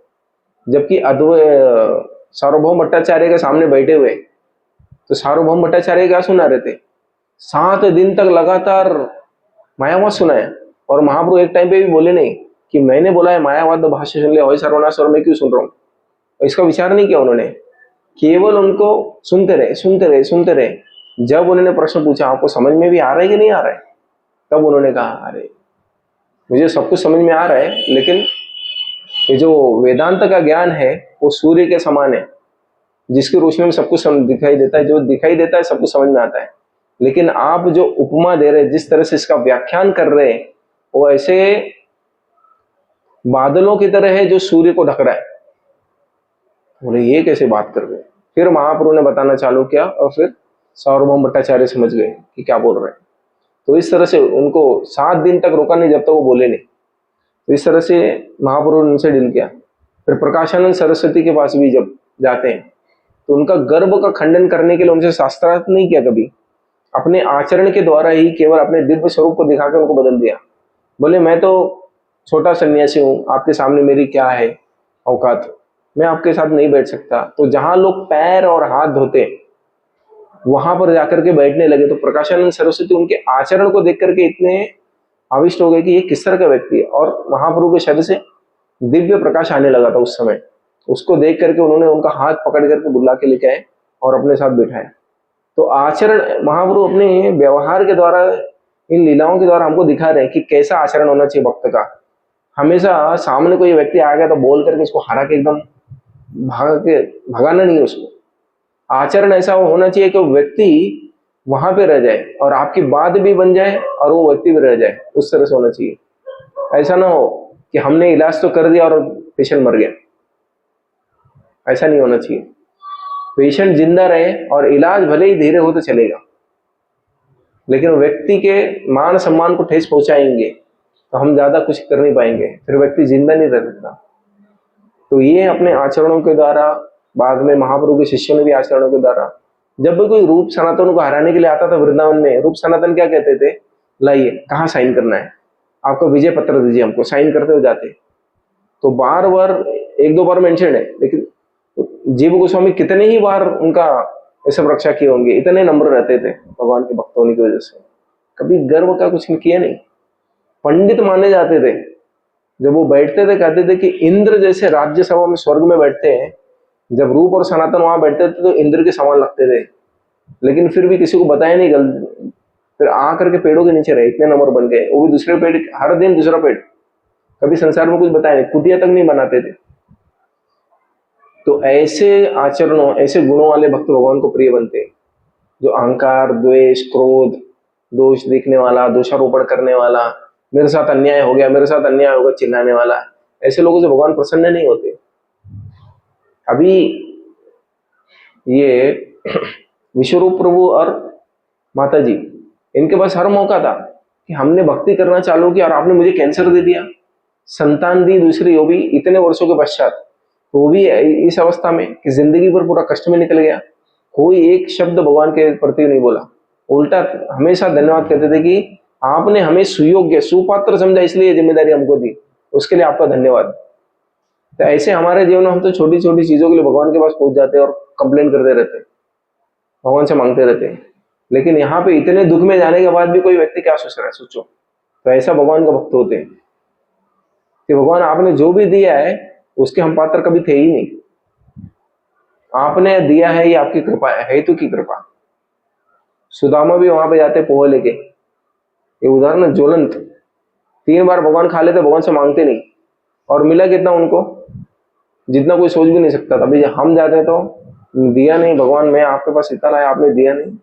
जबकि सार्वभौम भट्टाचार्य के सामने बैठे हुए, तो सार्वभौम भट्टाचार्य क्या सुना रहे थे, 7 दिन तक लगातार मायावाद सुनाया, और महाप्रभु एक टाइम पे भी बोले नहीं कि मैंने बोला है मायावाद भाष्य सुन ले होय सर्वनाश, और मैं क्यों सुन रहा हूँ। इसका विचार नहीं किया उन्होंने, केवल उनको सुनते रहे सुनते रहे सुनते रहे। जब उन्होंने प्रश्न पूछा आपको समझ में भी आ रहा है कि नहीं आ रहा है, तब उन्होंने कहा अरे मुझे सब कुछ समझ में आ रहा है, लेकिन ये जो वेदांत का ज्ञान है वो सूर्य के समान है, जिसकी रोशनी में सब कुछ दिखाई देता है, जो दिखाई देता है सब कुछ समझ में आता है। लेकिन आप जो उपमा दे रहे, जिस तरह से इसका व्याख्यान कर रहे हैं, वो ऐसे बादलों की तरह है जो सूर्य को ढक रहा है। बोले ये कैसे बात कर रहे हैं। फिर महाप्रभु ने बताना चालू किया, और फिर सार्वभौम भट्टाचार्य समझ गए कि क्या बोल रहे हैं। तो इस तरह से उनको 7 दिन तक रोका नहीं, जब तक वो बोले नहीं। तो इस तरह से महाप्रभु ने उनसे डील किया। फिर प्रकाशानंद सरस्वती के पास भी जब जाते हैं, तो उनका गर्भ का खंडन करने के लिए उनसे शास्त्रार्थ नहीं किया कभी, अपने आचरण के द्वारा ही केवल अपने दिव्य स्वरूप को दिखाकर उनको बदल दिया। बोले मैं तो छोटा सन्यासी हूँ, आपके सामने मेरी क्या है औकात, मैं आपके साथ नहीं बैठ सकता। तो जहां लोग पैर और हाथ धोते वहां पर जाकर के बैठने लगे। तो प्रकाशानंद सरस्वती उनके आचरण को देख करके इतने आविष्ट हो गए कि ये किस तरह का व्यक्ति है, और महाप्रभु के शरीर से दिव्य प्रकाश आने लगा था उस समय। उसको देख करके उन्होंने उनका हाथ पकड़ करके बुला के लेके आए और अपने साथ बिठाए। तो आचरण महाप्रभु अपने व्यवहार के द्वारा, इन लीलाओं के द्वारा हमको दिखा रहे हैं कि कैसा आचरण होना चाहिए भक्त का। हमेशा सामने कोई व्यक्ति आ गया तो बोल करके उसको हरा के एकदम भगाना नहीं है उसको। आचरण ऐसा होना चाहिए कि वो व्यक्ति वहां पे रह जाए और आपकी बात भी बन जाए और वो व्यक्ति भी रह जाए, उस तरह से होना चाहिए। ऐसा ना हो कि हमने इलाज तो कर दिया और पेशेंट मर गया, ऐसा नहीं होना चाहिए। पेशेंट जिंदा रहे और इलाज भले ही धीरे हो तो चलेगा, लेकिन व्यक्ति के मान सम्मान को ठेस पहुंचाएंगे तो हम ज्यादा कुछ कर नहीं पाएंगे, फिर व्यक्ति जिंदा नहीं रह सकता। तो ये अपने आचरणों के द्वारा, बाद में महाप्रभु के शिष्यों ने भी आचरणों के द्वारा, जब भी कोई रूप सनातन को हराने के लिए आता था वृंदावन में, रूप सनातन क्या कहते थे, लाइए कहाँ साइन करना है, आपको विजय पत्र दीजिए, हमको साइन करते हुए जाते। तो बार बार 1-2 बार मेंशन है, लेकिन जीव गोस्वामी कितने ही बार उनका ऐसे रक्षा किए होंगे, इतने नंबर रहते थे भगवान के भक्त होने की वजह से, कभी गर्व का कुछ किया नहीं। पंडित माने जाते थे, जब वो बैठते थे कहते थे कि इंद्र जैसे राज्यसभा में स्वर्ग में बैठते हैं, जब रूप और सनातन वहां बैठते थे तो इंद्र के समान लगते थे, लेकिन फिर भी किसी को बताया नहीं। गलत फिर आकर के पेड़ों के नीचे रहे, इतने नंबर बन गए, वो भी दूसरे पेड़, हर दिन दूसरा पेड़, कभी संसार में कुछ बताया नहीं, कुटिया तक नहीं बनाते थे। तो ऐसे आचरणों, ऐसे गुणों वाले भक्त भगवान को प्रिय बनते हैं, जो अहंकार, द्वेष, क्रोध, दोष देखने वाला, दोषारोपण करने वाला, मेरे साथ अन्याय हो गया, मेरे साथ अन्याय होगा चिल्लाने वाला, ऐसे लोगों से भगवान प्रसन्न नहीं होते। अभी ये विश्वरूप प्रभु और माता जी, इनके पास हर मौका था कि हमने भक्ति करना चालू किया और आपने मुझे कैंसर दे दिया, संतान दी दूसरी, वो भी इतने वर्षों के पश्चात, वो भी इस अवस्था में कि जिंदगी भर पूरा कष्ट में निकल गया। कोई एक शब्द भगवान के प्रति नहीं बोला, उल्टा हमेशा धन्यवाद कहते थे कि आपने हमें सुयोग्य सुपात्र समझा, इसलिए जिम्मेदारी हमको दी, उसके लिए आपका धन्यवाद। तो ऐसे हमारे जीवन में हम तो छोटी छोटी चीजों के लिए भगवान के पास पहुंच जाते हैं और कंप्लेन करते रहते हैं, भगवान से मांगते रहते हैं। लेकिन यहाँ पे इतने दुख में जाने के बाद भी कोई व्यक्ति क्या सोच रहा है, सोचो। तो ऐसा भगवान का भक्त होते हैं कि भगवान आपने जो भी दिया है उसके हम पात्र कभी थे ही नहीं, आपने दिया है, ये आपकी कृपा है, हेतु की कृपा। सुदामा भी वहां पे जाते पोहा लेके, ये उदाहरण ज्वलंत, 3 बार भगवान खा लेते, भगवान से मांगते नहीं, और मिला कितना उनको, जितना कोई सोच भी नहीं सकता था। अभी हम जाते हैं तो दिया नहीं भगवान, मैं आपके पास इतना है, आपने दिया नहीं,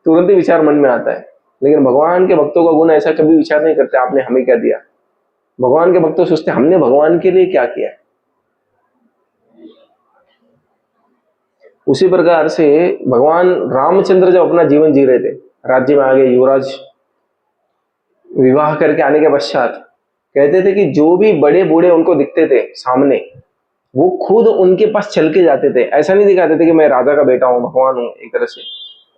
तुरंत ही विचार मन में आता है। लेकिन भगवान के भक्तों का गुण ऐसा कभी विचार नहीं करते आपने हमें क्या दिया। भगवान के भक्त सोचते हमने भगवान के लिए क्या किया है। उसी प्रकार से भगवान रामचंद्र जब अपना जीवन जी रहे थे, राज्य में आ गए, युवराज विवाह करके आने के पश्चात कहते थे कि जो भी बड़े बूढ़े उनको दिखते थे सामने, वो खुद उनके पास चल के जाते थे। ऐसा नहीं दिखाते थे कि मैं राजा का बेटा हूँ, भगवान हूँ। एक तरह से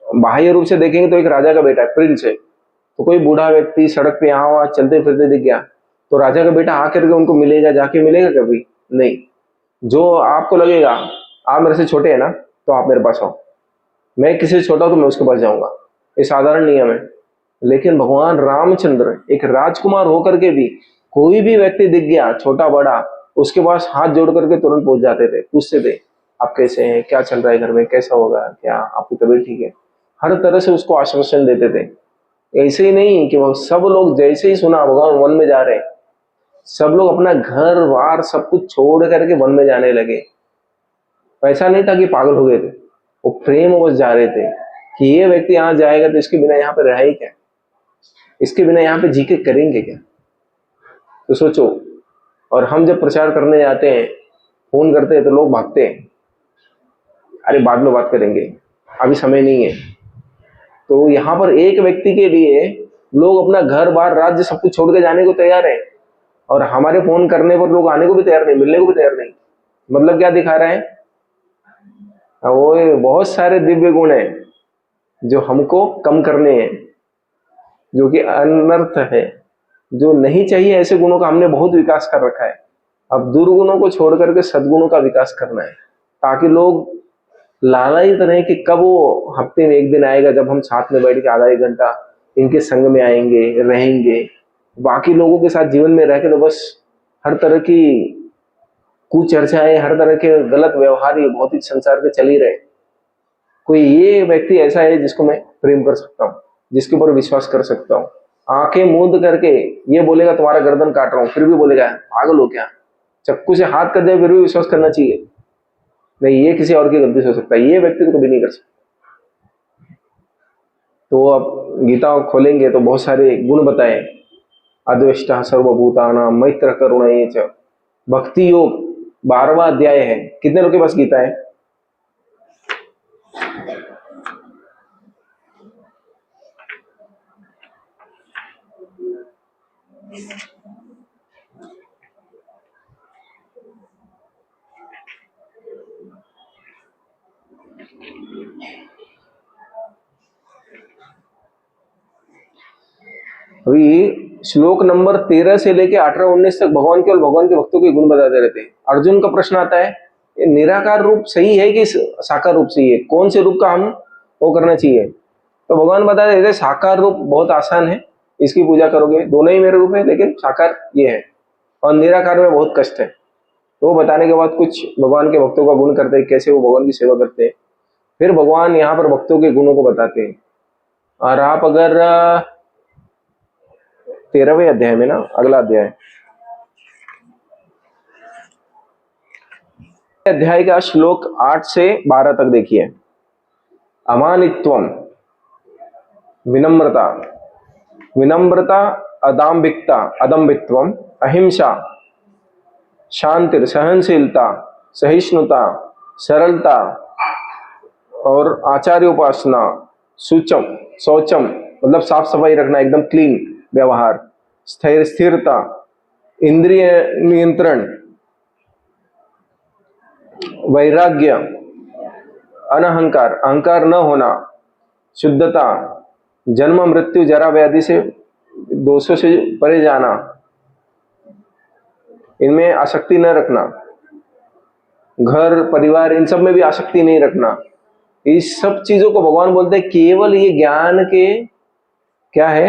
बाह्य रूप से देखेंगे तो एक राजा का बेटा है, प्रिंस है। तो कोई बूढ़ा व्यक्ति सड़क पे यहाँ वहां चलते फिरते दिख गया तो राजा का बेटा आकर के उनको मिलेगा, जाके मिलेगा कभी नहीं। जो आपको लगेगा आप मेरे से छोटे हैं ना, तो आप मेरे पास आओ, मैं किसी से छोटा हूं तो मैं उसके पास जाऊंगा, ये साधारण नियम है। लेकिन भगवान रामचंद्र एक राजकुमार होकर के भी कोई भी व्यक्ति दिख गया छोटा बड़ा, उसके पास हाथ जोड़ करके तुरंत पहुंच जाते थे, पूछते थे आप कैसे हैं, क्या चल रहा है घर में, कैसा होगा, क्या आपकी तबीयत ठीक है, हर तरह से उसको आश्वासन देते थे। ऐसे ही नहीं कि वो सब लोग जैसे ही सुना भगवान वन में जा रहे हैं, सब लोग अपना घर बार सब कुछ छोड़ करके वन में जाने लगे। ऐसा नहीं था कि पागल हो गए थे, वो प्रेम बस जा रहे थे कि ये व्यक्ति यहाँ जाएगा तो इसके बिना यहाँ पे रहे क्या, इसके बिना यहाँ पे जी के करेंगे क्या। तो सोचो, और हम जब प्रचार करने जाते हैं, फोन करते हैं तो लोग भागते हैं, अरे बाद में बात करेंगे, अभी समय नहीं है। तो यहाँ पर एक व्यक्ति के लिए लोग अपना घर बार राज्य सब कुछ छोड़ के जाने को तैयार है, और हमारे फोन करने पर लोग आने को भी तैयार नहीं, मिलने को भी तैयार नहीं। मतलब क्या दिखा रहे हैं, वो बहुत सारे दिव्य गुण हैं जो हमको कम करने हैं, जो कि अनर्थ है, जो नहीं चाहिए। ऐसे गुणों का हमने बहुत विकास कर रखा है, अब दुर्गुणों को छोड़ करके सद्गुणों का विकास करना है, ताकि लोग लालयित रहे कि कब वो हफ्ते में एक दिन आएगा जब हम साथ में बैठ के आधा एक घंटा इनके संग में आएंगे, रहेंगे। बाकी लोगों के साथ जीवन में रह के तो बस हर तरह की कुचर्चाएं, हर तरह के गलत व्यवहार ये भौतिक संसार के चल ही रहे। कोई ये व्यक्ति ऐसा है जिसको मैं प्रेम कर सकता हूँ, जिसके ऊपर विश्वास कर सकता हूँ, आंखें मूंद करके ये बोलेगा तुम्हारा गर्दन काट रहा हूँ, फिर भी बोलेगा पागल हो क्या, चक्कू से हाथ कर दे फिर भी विश्वास करना चाहिए, नहीं ये किसी और की गलती से हो सकता है, ये व्यक्ति तो कभी नहीं कर सकता। तो अब गीता खोलेंगे तो बहुत सारे गुण बताए, अद्वेष्टा सर्वभूतानां मैत्र करुणा च, भक्ति योग 12वां अध्याय है। कितने लोग के पास गीता है? अभी श्लोक नंबर 13 से लेके 18-19 तक भगवान केवल भगवान के भक्तों के गुण बताते रहते हैं। अर्जुन का प्रश्न आता है निराकार रूप सही है कि साकार रूप सही है, कौन से रूप का हम वो करना चाहिए? तो भगवान बता देते हैं साकार रूप बहुत आसान है, इसकी पूजा करोगे, दोनों ही मेरे रूप है, लेकिन साकार ये है, और निराकार में बहुत कष्ट है। तो वो बताने के बाद कुछ भगवान के भक्तों का गुण करते हैं, कैसे वो भगवान की सेवा करते हैं। फिर भगवान यहाँ पर भक्तों के गुणों को बताते हैं। और आप अगर 13वें अध्याय में ना, अगला अध्याय, अध्याय का श्लोक 8 से 12 तक देखिए। अमानित्वम, विनम्रता, विनम्रता, अदाम्भिकता, अदम्भित्वम, अहिंसा, शांति, सहनशीलता, सहिष्णुता, सरलता, और आचार्य उपासना, शुचम शौचम मतलब साफ सफाई रखना, एकदम क्लीन व्यवहार, स्थिरता, इंद्रिय नियंत्रण, वैराग्य, अनहंकार, अहंकार न होना, शुद्धता, जन्म मृत्यु जरा व्याधि से दोषों से परे जाना, इनमें आसक्ति न रखना, घर परिवार इन सब में भी आसक्ति नहीं रखना। इस सब चीजों को भगवान बोलते हैं केवल ये ज्ञान के क्या है,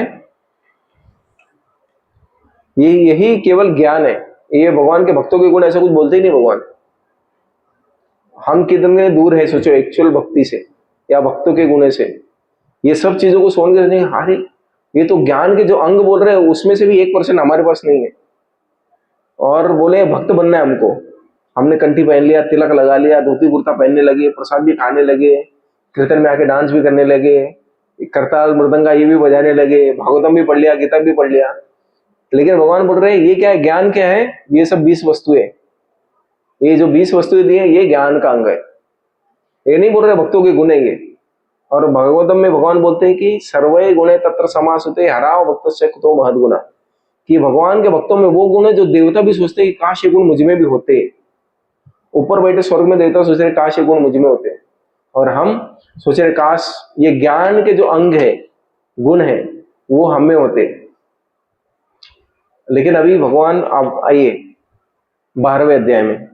ये यही केवल ज्ञान है। ये भगवान के भक्तों के गुण ऐसा कुछ बोलते ही नहीं भगवान। हम कितने दूर है सोचो एक्चुअल भक्ति से या भक्तों के गुण से। ये सब चीजों को सुन कर हारे ये तो ज्ञान के जो अंग बोल रहे हैं उसमें से भी 1% हमारे पास नहीं है। और बोले भक्त बनना है हमको, हमने कंठी पहन लिया, तिलक लगा लिया, धोती कुर्ता पहनने लगे, प्रसाद भी खाने लगे, कीर्तन में आके डांस भी करने लगे, करताल मृदंगा ये भी बजाने लगे, भागवतम भी पढ़ लिया, गीता भी पढ़ लिया। लेकिन भगवान बोल रहे हैं ये क्या है, ज्ञान क्या है, ये सब 20 वस्तुएं, ये जो 20 वस्तुएं दी है ये ज्ञान का अंग है। ये नहीं बोल रहे भक्तों के गुण है ये। और भागवतम में भगवान बोलते हैं कि सर्वे गुणे तत्र समासुते हराव भक्तस्य कुतो महद गुणा, कि भगवान के भक्तों में वो गुण है जो देवता भी सोचते हैं कि काश ये गुण मुझ में भी होते। ऊपर बैठे स्वर्ग में देवता सोच रहे काश ये गुण मुझ में होते, और हम सोच रहे काश ये ज्ञान के जो अंग है, गुण है, वो हम में होते। लेकिन अभी भगवान अब आइए 12वें अध्याय में,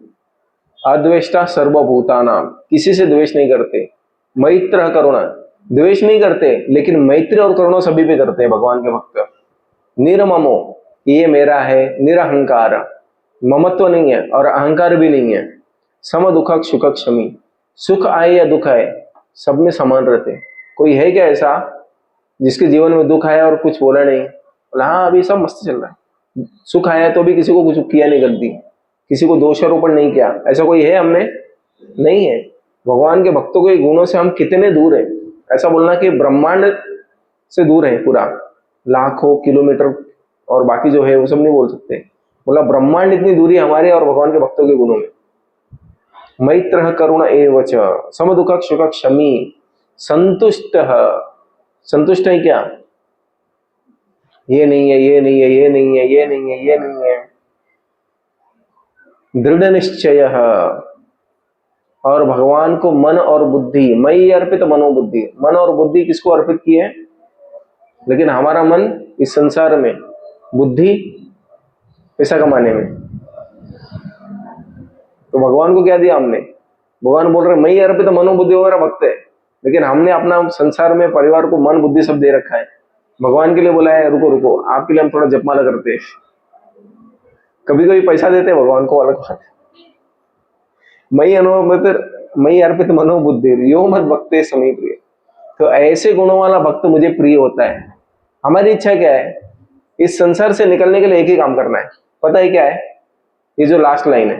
अद्वेष्टा सर्वभूतानाम, किसी से द्वेष नहीं करते, मैत्र करुणा, द्वेष नहीं करते लेकिन मैत्री और करुणा सभी पे करते हैं भगवान के भक्त। निर्ममो, ये मेरा है, निरहंकार, ममत्व नहीं है और अहंकार भी नहीं है। सम दुखक सुखक क्षमी, सुख आए या दुख आए सब में समान रहते। कोई है क्या ऐसा जिसके जीवन में दुख आया और कुछ बोला नहीं, बोला हाँ अभी सब मस्त चल रहा है। सुख आया तो भी किसी को कुछ किया नहीं, गलती किसी को दोषारोपण नहीं किया, ऐसा कोई है हमने? नहीं है। भगवान के भक्तों के गुणों से हम कितने दूर हैं, ऐसा बोलना कि ब्रह्मांड से दूर है पूरा, लाखों किलोमीटर और बाकी जो है वो सब नहीं बोल सकते। बोला ब्रह्मांड इतनी दूरी हमारे और भगवान के भक्तों के गुणों में। मैत्र करुण एवच, सम दुखक सुखक क्षमी, संतुष्ट, संतुष्ट है क्या, ये नहीं है, ये नहीं है, ये नहीं है, ये नहीं है, ये नहीं है। दृढ़ निश्चय, और भगवान को मन और बुद्धि, मई अर्पित मनोबुद्धि, मन और बुद्धि किसको अर्पित की है? लेकिन हमारा मन इस संसार में, बुद्धि पैसा कमाने में। तो भगवान को क्या दिया हमने? भगवान बोल रहे मई अर्पित मनोबुद्धि, वो मेरा भक्त है, लेकिन हमने अपना संसार में परिवार को मन बुद्धि सब दे रखा है। भगवान के लिए बोला है रुको रुको, आपके लिए हम थोड़ा जपमाला करते हैं, कभी कभी पैसा देते हैं भगवान को, अलग बात। मई अर्पित मनोबुद्धि यो मत भक्ते समी प्रिय। तो ऐसे गुणों वाला भक्त मुझे प्रिय होता है। हमारी इच्छा क्या है? इस संसार से निकलने के लिए एक ही काम करना है, पता है क्या है? ये जो लास्ट लाइन है,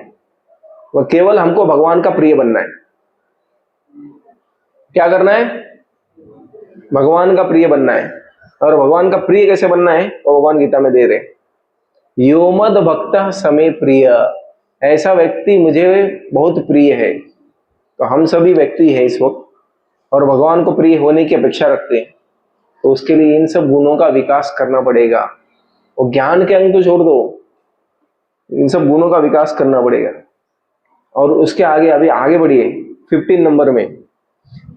वो केवल हमको भगवान का प्रिय बनना है। क्या करना है? भगवान का प्रिय बनना है। और भगवान का प्रिय कैसे बनना है वो भगवान गीता में दे रहे। यो मद भक्त समे प्रिय, ऐसा व्यक्ति मुझे बहुत प्रिय है। तो हम सभी व्यक्ति हैं इस वक्त और भगवान को प्रिय होने की अपेक्षा रखते हैं, तो उसके लिए इन सब गुणों का विकास करना पड़ेगा। और ज्ञान के अंग तो छोड़ दो, इन सब गुणों का विकास करना पड़ेगा। और उसके आगे अभी आगे बढ़िए 15 नंबर में,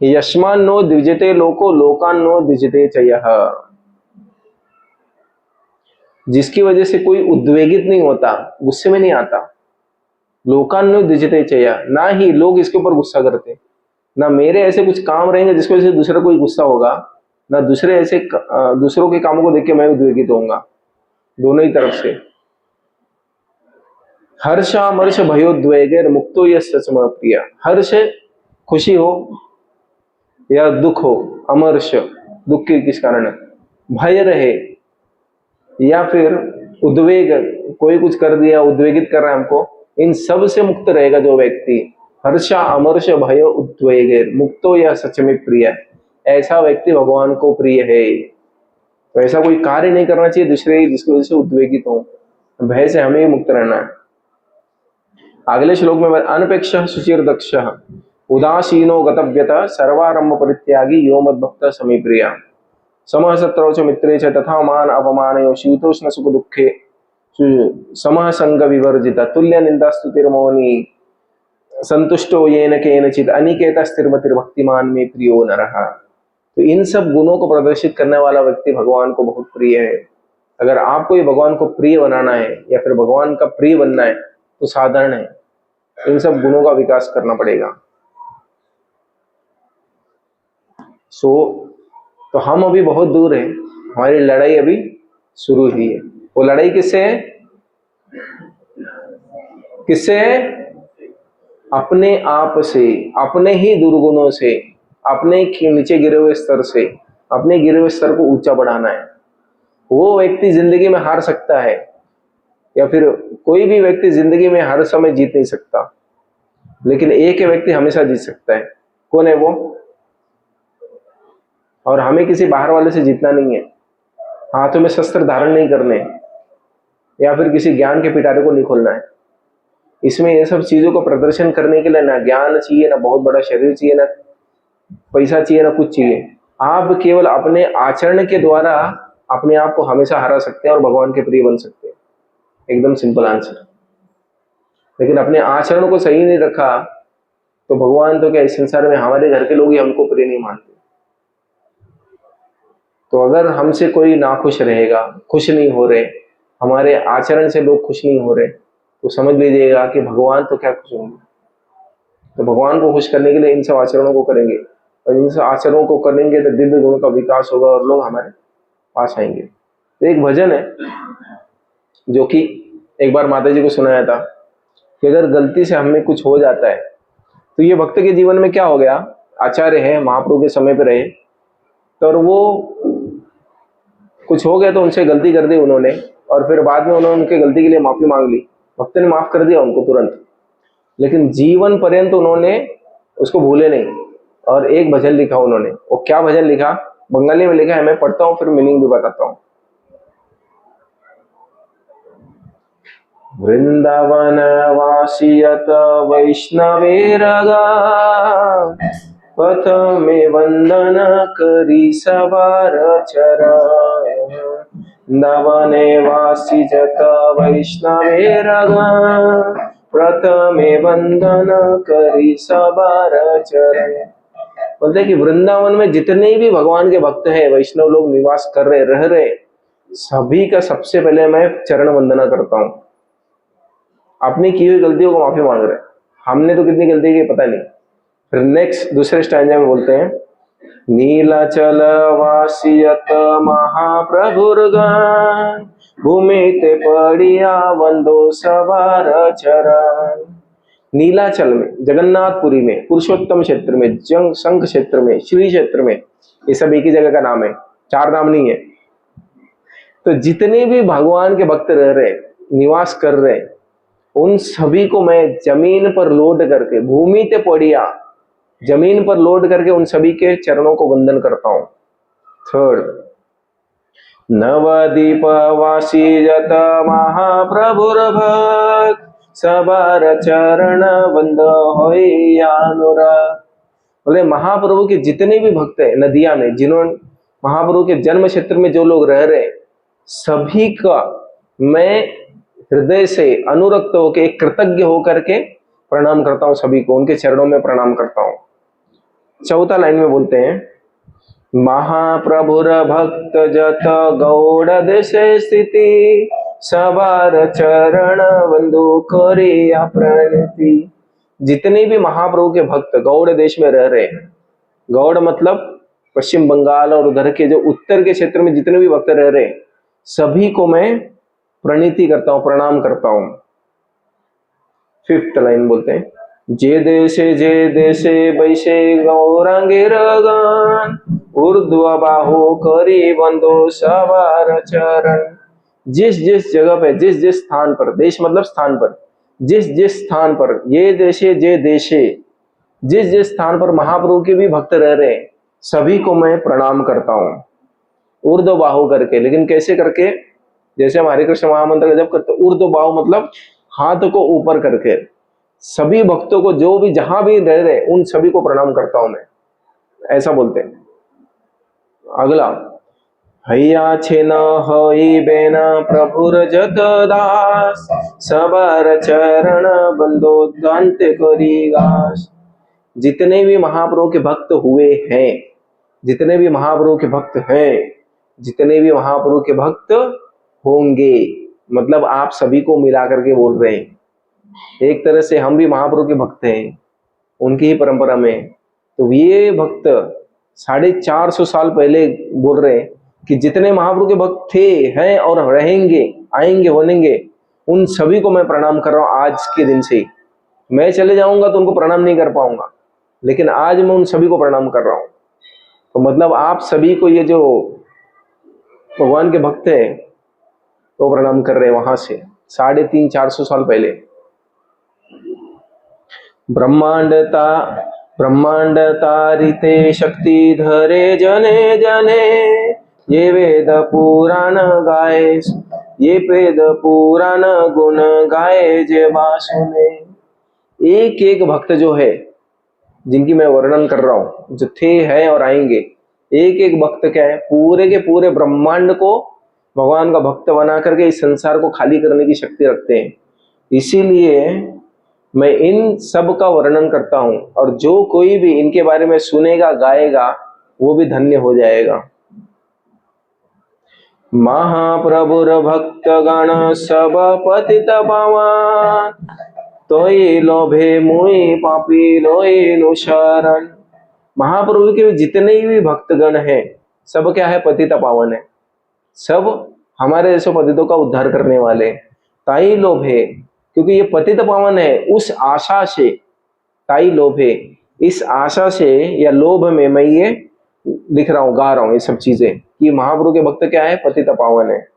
यस्मान नो द्विजते लोको लोकान नो द्विजते चयः, जिसकी वजह से कोई उद्वेगित नहीं होता, गुस्से में नहीं आता। लोकान नो द्विजते चयः, ना ही लोग इसके ऊपर गुस्सा करते, ना मेरे ऐसे कुछ काम रहेंगे जिसकी वजह से दूसरा कोई गुस्सा होगा, ना दूसरे ऐसे दूसरों के कामों को देख के मैं उद्वेगित होऊंगा। दोनों ही तरफ से। हर्षामर्ष भयोद्वेगैर मुक्तो यस्य च मम प्रिय, हर्ष खुशी हो या दुख हो, अमर्ष दुख के किस कारण, भय रहे या फिर उद्वेग, कोई कुछ कर दिया उद्वेगित कर रहा है हमको, इन सब से मुक्त रहेगा जो व्यक्ति। हर्षा अमर्ष भय उद्वेगैर मुक्तो या सच में प्रिय, ऐसा व्यक्ति भगवान को प्रिय है। तो ऐसा कोई कार्य नहीं करना चाहिए दूसरे जिसकी वजह से उद्वेगित हो, भय से हमें मुक्त रहना है। अगले श्लोक में अनपेक्ष सुचिर दक्ष, उदासीनो गतव्यत सर्वारंभ परित्यागी यो मद्भक्त समी प्रिया समः शत्रौ च मित्रे च तथा मान अपमानयो शीतोष्ण सुख दुखे समः संग विवर्जित तुल्य निंदा स्तुतिर्मौनी संतुष्टो येन केनचित अनिकेत स्थिरमतिर्भक्तिमान में प्रियो नरः। तो इन सब गुणों को प्रदर्शित करने वाला व्यक्ति भगवान को बहुत प्रिय है। अगर आपको ये भगवान को प्रिय बनाना है या फिर भगवान का प्रिय बनना है तो साधारण है, इन सब गुणों का विकास करना पड़ेगा। तो हम अभी बहुत दूर हैं, हमारी लड़ाई अभी शुरू हुई है। वो लड़ाई किससे है? किससे है? अपने आप से, अपने ही दुर्गुणों से, अपने नीचे गिरे हुए स्तर से, अपने गिरे हुए स्तर को ऊंचा बढ़ाना है। वो व्यक्ति जिंदगी में हार सकता है, या फिर कोई भी व्यक्ति जिंदगी में हर समय जीत नहीं सकता, लेकिन एक व्यक्ति हमेशा जीत सकता है। कौन है वो? और हमें किसी बाहर वाले से जीतना नहीं है, हाथों में शस्त्र धारण नहीं करने, या फिर किसी ज्ञान के पिटारे को नहीं खोलना है। इसमें ये सब चीजों को प्रदर्शन करने के लिए ना ज्ञान चाहिए, ना बहुत बड़ा शरीर चाहिए, ना पैसा चाहिए, ना कुछ चाहिए। आप केवल अपने आचरण के द्वारा अपने आप को हमेशा हरा सकते हैं और भगवान के प्रिय बन सकते हैं। एकदम सिंपल आंसर। लेकिन अपने आचरण को सही नहीं रखा तो भगवान तो क्या, इस संसार में हमारे घर के लोग ही हमको प्रिय नहीं मानते। तो अगर हमसे कोई नाखुश रहेगा, खुश नहीं हो रहे, हमारे आचरण से लोग खुश नहीं हो रहे, तो समझ लीजिएगा कि भगवान तो क्या खुश होंगे। तो भगवान को खुश करने के लिए इन सब आचरणों को करेंगे, और इन सब आचरणों को करेंगे तो दिव्य गुणों का विकास होगा और लोग हमारे पास आएंगे। तो एक भजन है जो कि एक बार माता जी को सुनाया था कि अगर गलती से हमें कुछ हो जाता है तो ये भक्त के जीवन में क्या हो गया, आचार्य है, महाप्रभु के समय पे रहे, तो और वो कुछ हो गया तो उनसे गलती कर दी उन्होंने, और फिर बाद में उन्होंने उनके गलती के लिए माफी मांग ली, भक्त ने माफ कर दिया उनको तुरंत, लेकिन जीवन पर्यंत उन्होंने उसको भूले नहीं। और एक भजन लिखा उन्होंने, वो क्या भजन लिखा, बंगाली में लिखा है, मैं पढ़ता हूँ फिर मीनिंग भी बताता हूँ। वृंदावन वासियत वैष्णवेरगा पथ में वंदन करी सवार चरण। वृंदावने वासी जत वैष्णवेरगा प्रथमे वंदन करी सवार चरण। बोलते कि वृंदावन में जितने भी भगवान के भक्त हैं, वैष्णव लोग निवास कर रहे, रह रहे, सभी का सबसे पहले मैं चरण वंदना करता हूँ। अपनी की हुई गलतियों को माफी मांग रहे हैं। हमने तो कितनी गलती की पता नहीं। फिर नेक्स्ट दूसरे स्टैंजा में बोलते हैं, नीलाचल वासियत महाप्रभुर्गण भूमि ते पड़िया वंदो सवार चरण। नीलाचल में, जगन्नाथपुरी में, पुरुषोत्तम क्षेत्र में, जंग शंख क्षेत्र में, श्री क्षेत्र में, ये सब एक ही जगह का नाम है, चार नाम नहीं है। तो जितने भी भगवान के भक्त रह रहे, निवास कर रहे, उन सभी को मैं जमीन पर लोड करके, भूमि ते पड़िया, जमीन पर लोड करके उन सभी के चरणों को वंदन करता हूं। थर्ड, नवदीप वासी जत महाप्रभुर भक्त सबार चरण वंद होई अनुराग। बोले महाप्रभु के जितने भी भक्त है नदिया में, जिन्होंने महाप्रभु के जन्म क्षेत्र में जो लोग रह रहे, सभी का मैं हृदय से अनुरक्त होकर, कृतज्ञ होकर के प्रणाम करता हूं, सभी को उनके चरणों में प्रणाम करता हूं। चौथा लाइन में बोलते हैं, महाप्रभुर भक्त जत गौड़ देश स्थिति सबार चरण वंदो करिया प्रणति। जितने भी महाप्रभु के भक्त गौड़ देश में रह रहे, गौड़ मतलब पश्चिम बंगाल और उधर के जो उत्तर के क्षेत्र में जितने भी भक्त रह रहे, सभी को मैं प्रणति करता हूं, प्रणाम करता हूं। फिफ्थ लाइन बोलते हैं, जे देशे वैशे गौरांगे गान ऊर्ध्व बाहु करी वंदो सवार चरण। जिस जिस जगह पे, जिस जिस स्थान पर, देश मतलब स्थान पर, जिस जिस स्थान पर, ये देशे जे देशे, जिस जिस स्थान पर महाप्रभु के भी भक्त रह रहे, सभी को मैं प्रणाम करता हूं, ऊर्ध्व बाहु करके। लेकिन कैसे करके? जैसे हम हरे कृष्ण महामंत्र का जप करते, ऊर्ध्व बाहु मतलब हाथ को ऊपर करके, सभी भक्तों को जो भी जहां भी रह रहे उन सभी को प्रणाम करता हूं मैं, ऐसा बोलते हैं। अगला, हैया छे न हई बेना प्रभुर जत दास, सबर चरण बंदो दांत करी गास। जितने भी महाप्रभु के भक्त हुए हैं, जितने भी महाप्रभु के भक्त हैं, जितने भी महाप्रभु के भक्त होंगे, मतलब आप सभी को मिला करके बोल रहे हैं। एक तरह से हम भी महाप्रभु के भक्त हैं, उनकी ही परंपरा में। तो ये भक्त 450 साल पहले बोल रहे हैं कि जितने महाप्रभु के भक्त थे, हैं और रहेंगे, आएंगे, बनेंगे, उन सभी को मैं प्रणाम कर रहा हूं आज के दिन से। मैं चले जाऊंगा तो उनको प्रणाम नहीं कर पाऊंगा, लेकिन आज मैं उन सभी को प्रणाम कर रहा हूं। तो मतलब आप सभी को, ये जो भगवान के भक्त हैं वो प्रणाम कर रहे हैं वहां से 350-400 साल पहले। ब्रह्मांड तारिते शक्ति धरे जने जने, ये वेद पुराण गाए, ये वेद पुराण गुण गाए जे सुने। एक एक भक्त जो है, जिनकी मैं वर्णन कर रहा हूं, जो थे, हैं और आएंगे, एक एक भक्त क्या है, पूरे के पूरे ब्रह्मांड को भगवान का भक्त बना करके इस संसार को खाली करने की शक्ति रखते हैं। इसीलिए मैं इन सब का वर्णन करता हूं, और जो कोई भी इनके बारे में सुनेगा, गाएगा, वो भी धन्य हो जाएगा। महाप्रभुर भक्त गण सब पतित पावन, तोई लोभे मुई पापी लोई नु शरण। महाप्रभु के जितने भी भक्तगण हैं, सब क्या है, पतित पावन है, सब हमारे जैसे पतितों का उद्धार करने वाले। ताई लोभे, क्योंकि ये पतित पावन है, उस आशा से, ताई लोभे, इस आशा से या लोभ में मैं ये लिख रहा हूं, गा रहा हूं ये सब चीजें, कि महाप्रभु के भक्त क्या है, पतित पावन है।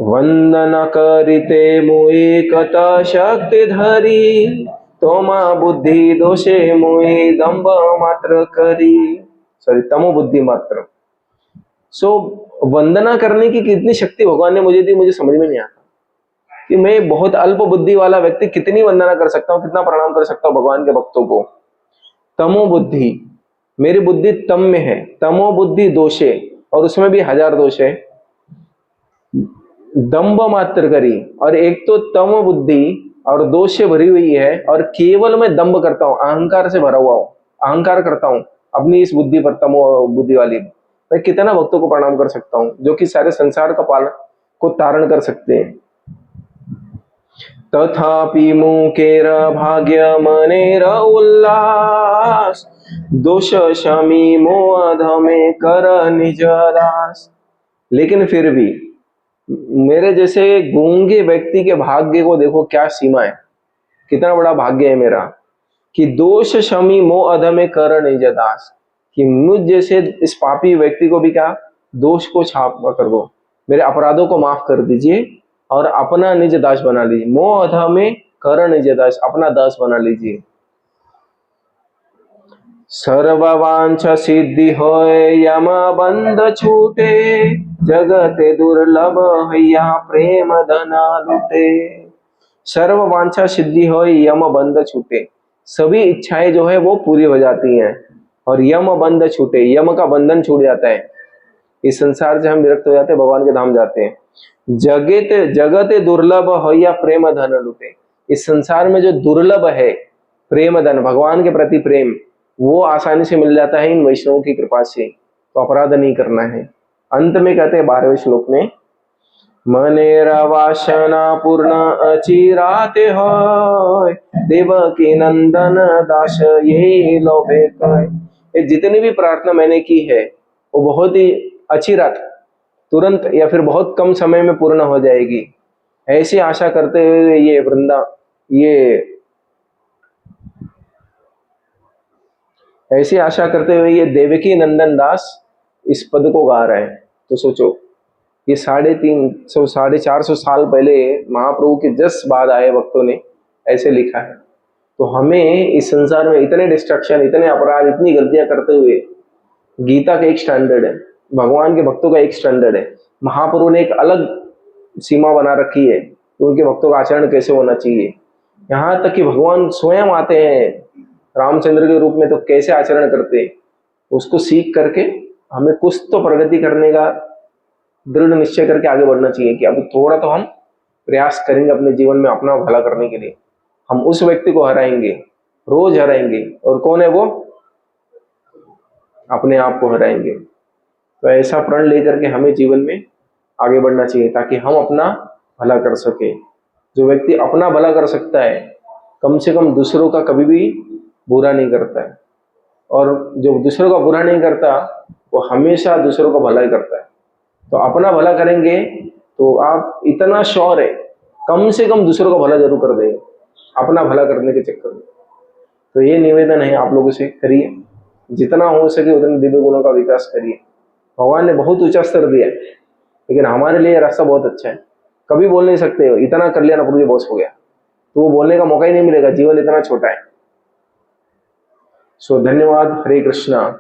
वंदन करिते मुई कत शक्ति धरी, तोमा बुद्धि दोषे मुई दंभ मात्र करी, सॉरी, तमो बुद्धि मात्र। वंदना करने की कितनी शक्ति भगवान ने मुझे दी, मुझे समझ में नहीं आता कि मैं बहुत अल्प बुद्धि वाला व्यक्ति कितनी वंदना कर सकता हूँ, कितना प्रणाम कर सकता हूँ भगवान के भक्तों को। तमो बुद्धि, मेरी बुद्धि तम में है, तमो बुद्धि दोषे, और उसमें भी 1000 दोष है। दंभ मात्र करी, और एक तो तम बुद्धि और दोष से भरी हुई है, और केवल मैं दंभ करता हूं, अहंकार से भरा हुआ हूं, अहंकार करता हूं अपनी इस बुद्धि पर, तमो बुद्धि वाली। मैं कितना भक्तों को प्रणाम कर सकता हूं, जो कि सारे संसार का पालन को तारण कर सकते हैं। तथापि मुकेर भाग्य मनेर उल्लास, दोष शमी मोह धमे कर निज दास। लेकिन फिर भी मेरे जैसे गूंगे व्यक्ति के भाग्य को देखो, क्या सीमा है, कितना बड़ा भाग्य है मेरा, कि दोष शमी मोह अधमे कर निज दास, कि मुझ जैसे इस पापी व्यक्ति को भी क्या, दोष को छाप कर दो, मेरे अपराधों को माफ कर दीजिए और अपना निज दास बना लीजिए। मोह अधमे कर निज दास, अपना दास बना लीजिए। सर्ववांछा सिद्धि होय यम बंध छूटे, जगते दुर्लभ हैया प्रेम धना लूटे। सर्ववांछा सिद्धि होय यम बंध छूटे, सभी इच्छाएं जो है वो पूरी हो जाती हैं, और यम बंध छूटे, यम का बंधन छूट जाता है, इस संसार से हम विरक्त हो जाते हैं, भगवान के धाम जाते हैं। जगते दुर्लभ हैया प्रेम धन लूटे, इस संसार में जो दुर्लभ है प्रेम धन, भगवान के प्रति प्रेम, वो आसानी से मिल जाता है इन वैष्णवों की कृपा से। तो अपराध नहीं करना है। अंत में कहते हैं 12वें श्लोक में, मनेरा वासना पूर्ण अचिराते होय, देवकी नंदन दास ये लोभे कय। ये जितनी भी प्रार्थना मैंने की है वो बहुत ही अचिरात, तुरंत या फिर बहुत कम समय में पूर्ण हो जाएगी, ऐसी आशा करते हुए ये देवकी नंदन दास इस पद को गा रहे हैं। तो सोचो, ये 350-400 साल पहले महाप्रभु के जस्ट बाद आए भक्तों ने ऐसे लिखा है। तो हमें इस संसार में इतने डिस्ट्रक्शन, इतने अपराध, इतनी गलतियां करते हुए, गीता का एक स्टैंडर्ड है, भगवान के भक्तों का एक स्टैंडर्ड है, महाप्रभु ने एक अलग सीमा बना रखी है, कि उनके भक्तों का आचरण कैसे होना चाहिए। यहाँ तक कि भगवान स्वयं आते हैं रामचंद्र के रूप में, तो कैसे आचरण करते हैं उसको सीख करके हमें कुछ तो प्रगति करने का दृढ़ निश्चय करके आगे बढ़ना चाहिए कि अभी थोड़ा तो हम प्रयास करेंगे अपने जीवन में अपना भला करने के लिए। हम उस व्यक्ति को हराएंगे, रोज हराएंगे, और कौन है वो? अपने आप को हराएंगे। तो ऐसा प्रण लेकर के हमें जीवन में आगे बढ़ना चाहिए ताकि हम अपना भला कर सके। जो व्यक्ति अपना भला कर सकता है, कम से कम दूसरों का कभी भी बुरा नहीं करता है, और जो दूसरों का बुरा नहीं करता वो हमेशा दूसरों का भला ही करता है। तो अपना भला करेंगे तो आप इतना श्योर है कम से कम दूसरों का भला जरूर कर देंगे अपना भला करने के चक्कर में। तो ये निवेदन है आप लोगों से, करिए जितना हो सके उतने दिव्य गुणों का विकास करिए। भगवान ने बहुत ऊंचा स्तर दिया है, लेकिन हमारे लिए रास्ता बहुत अच्छा है। कभी बोल नहीं सकते हो इतना कर लिया ना प्रभु जी बॉस हो गया, तो वो बोलने का मौका ही नहीं मिलेगा, जीवन इतना छोटा है। सो धन्यवाद। हरे कृष्णा।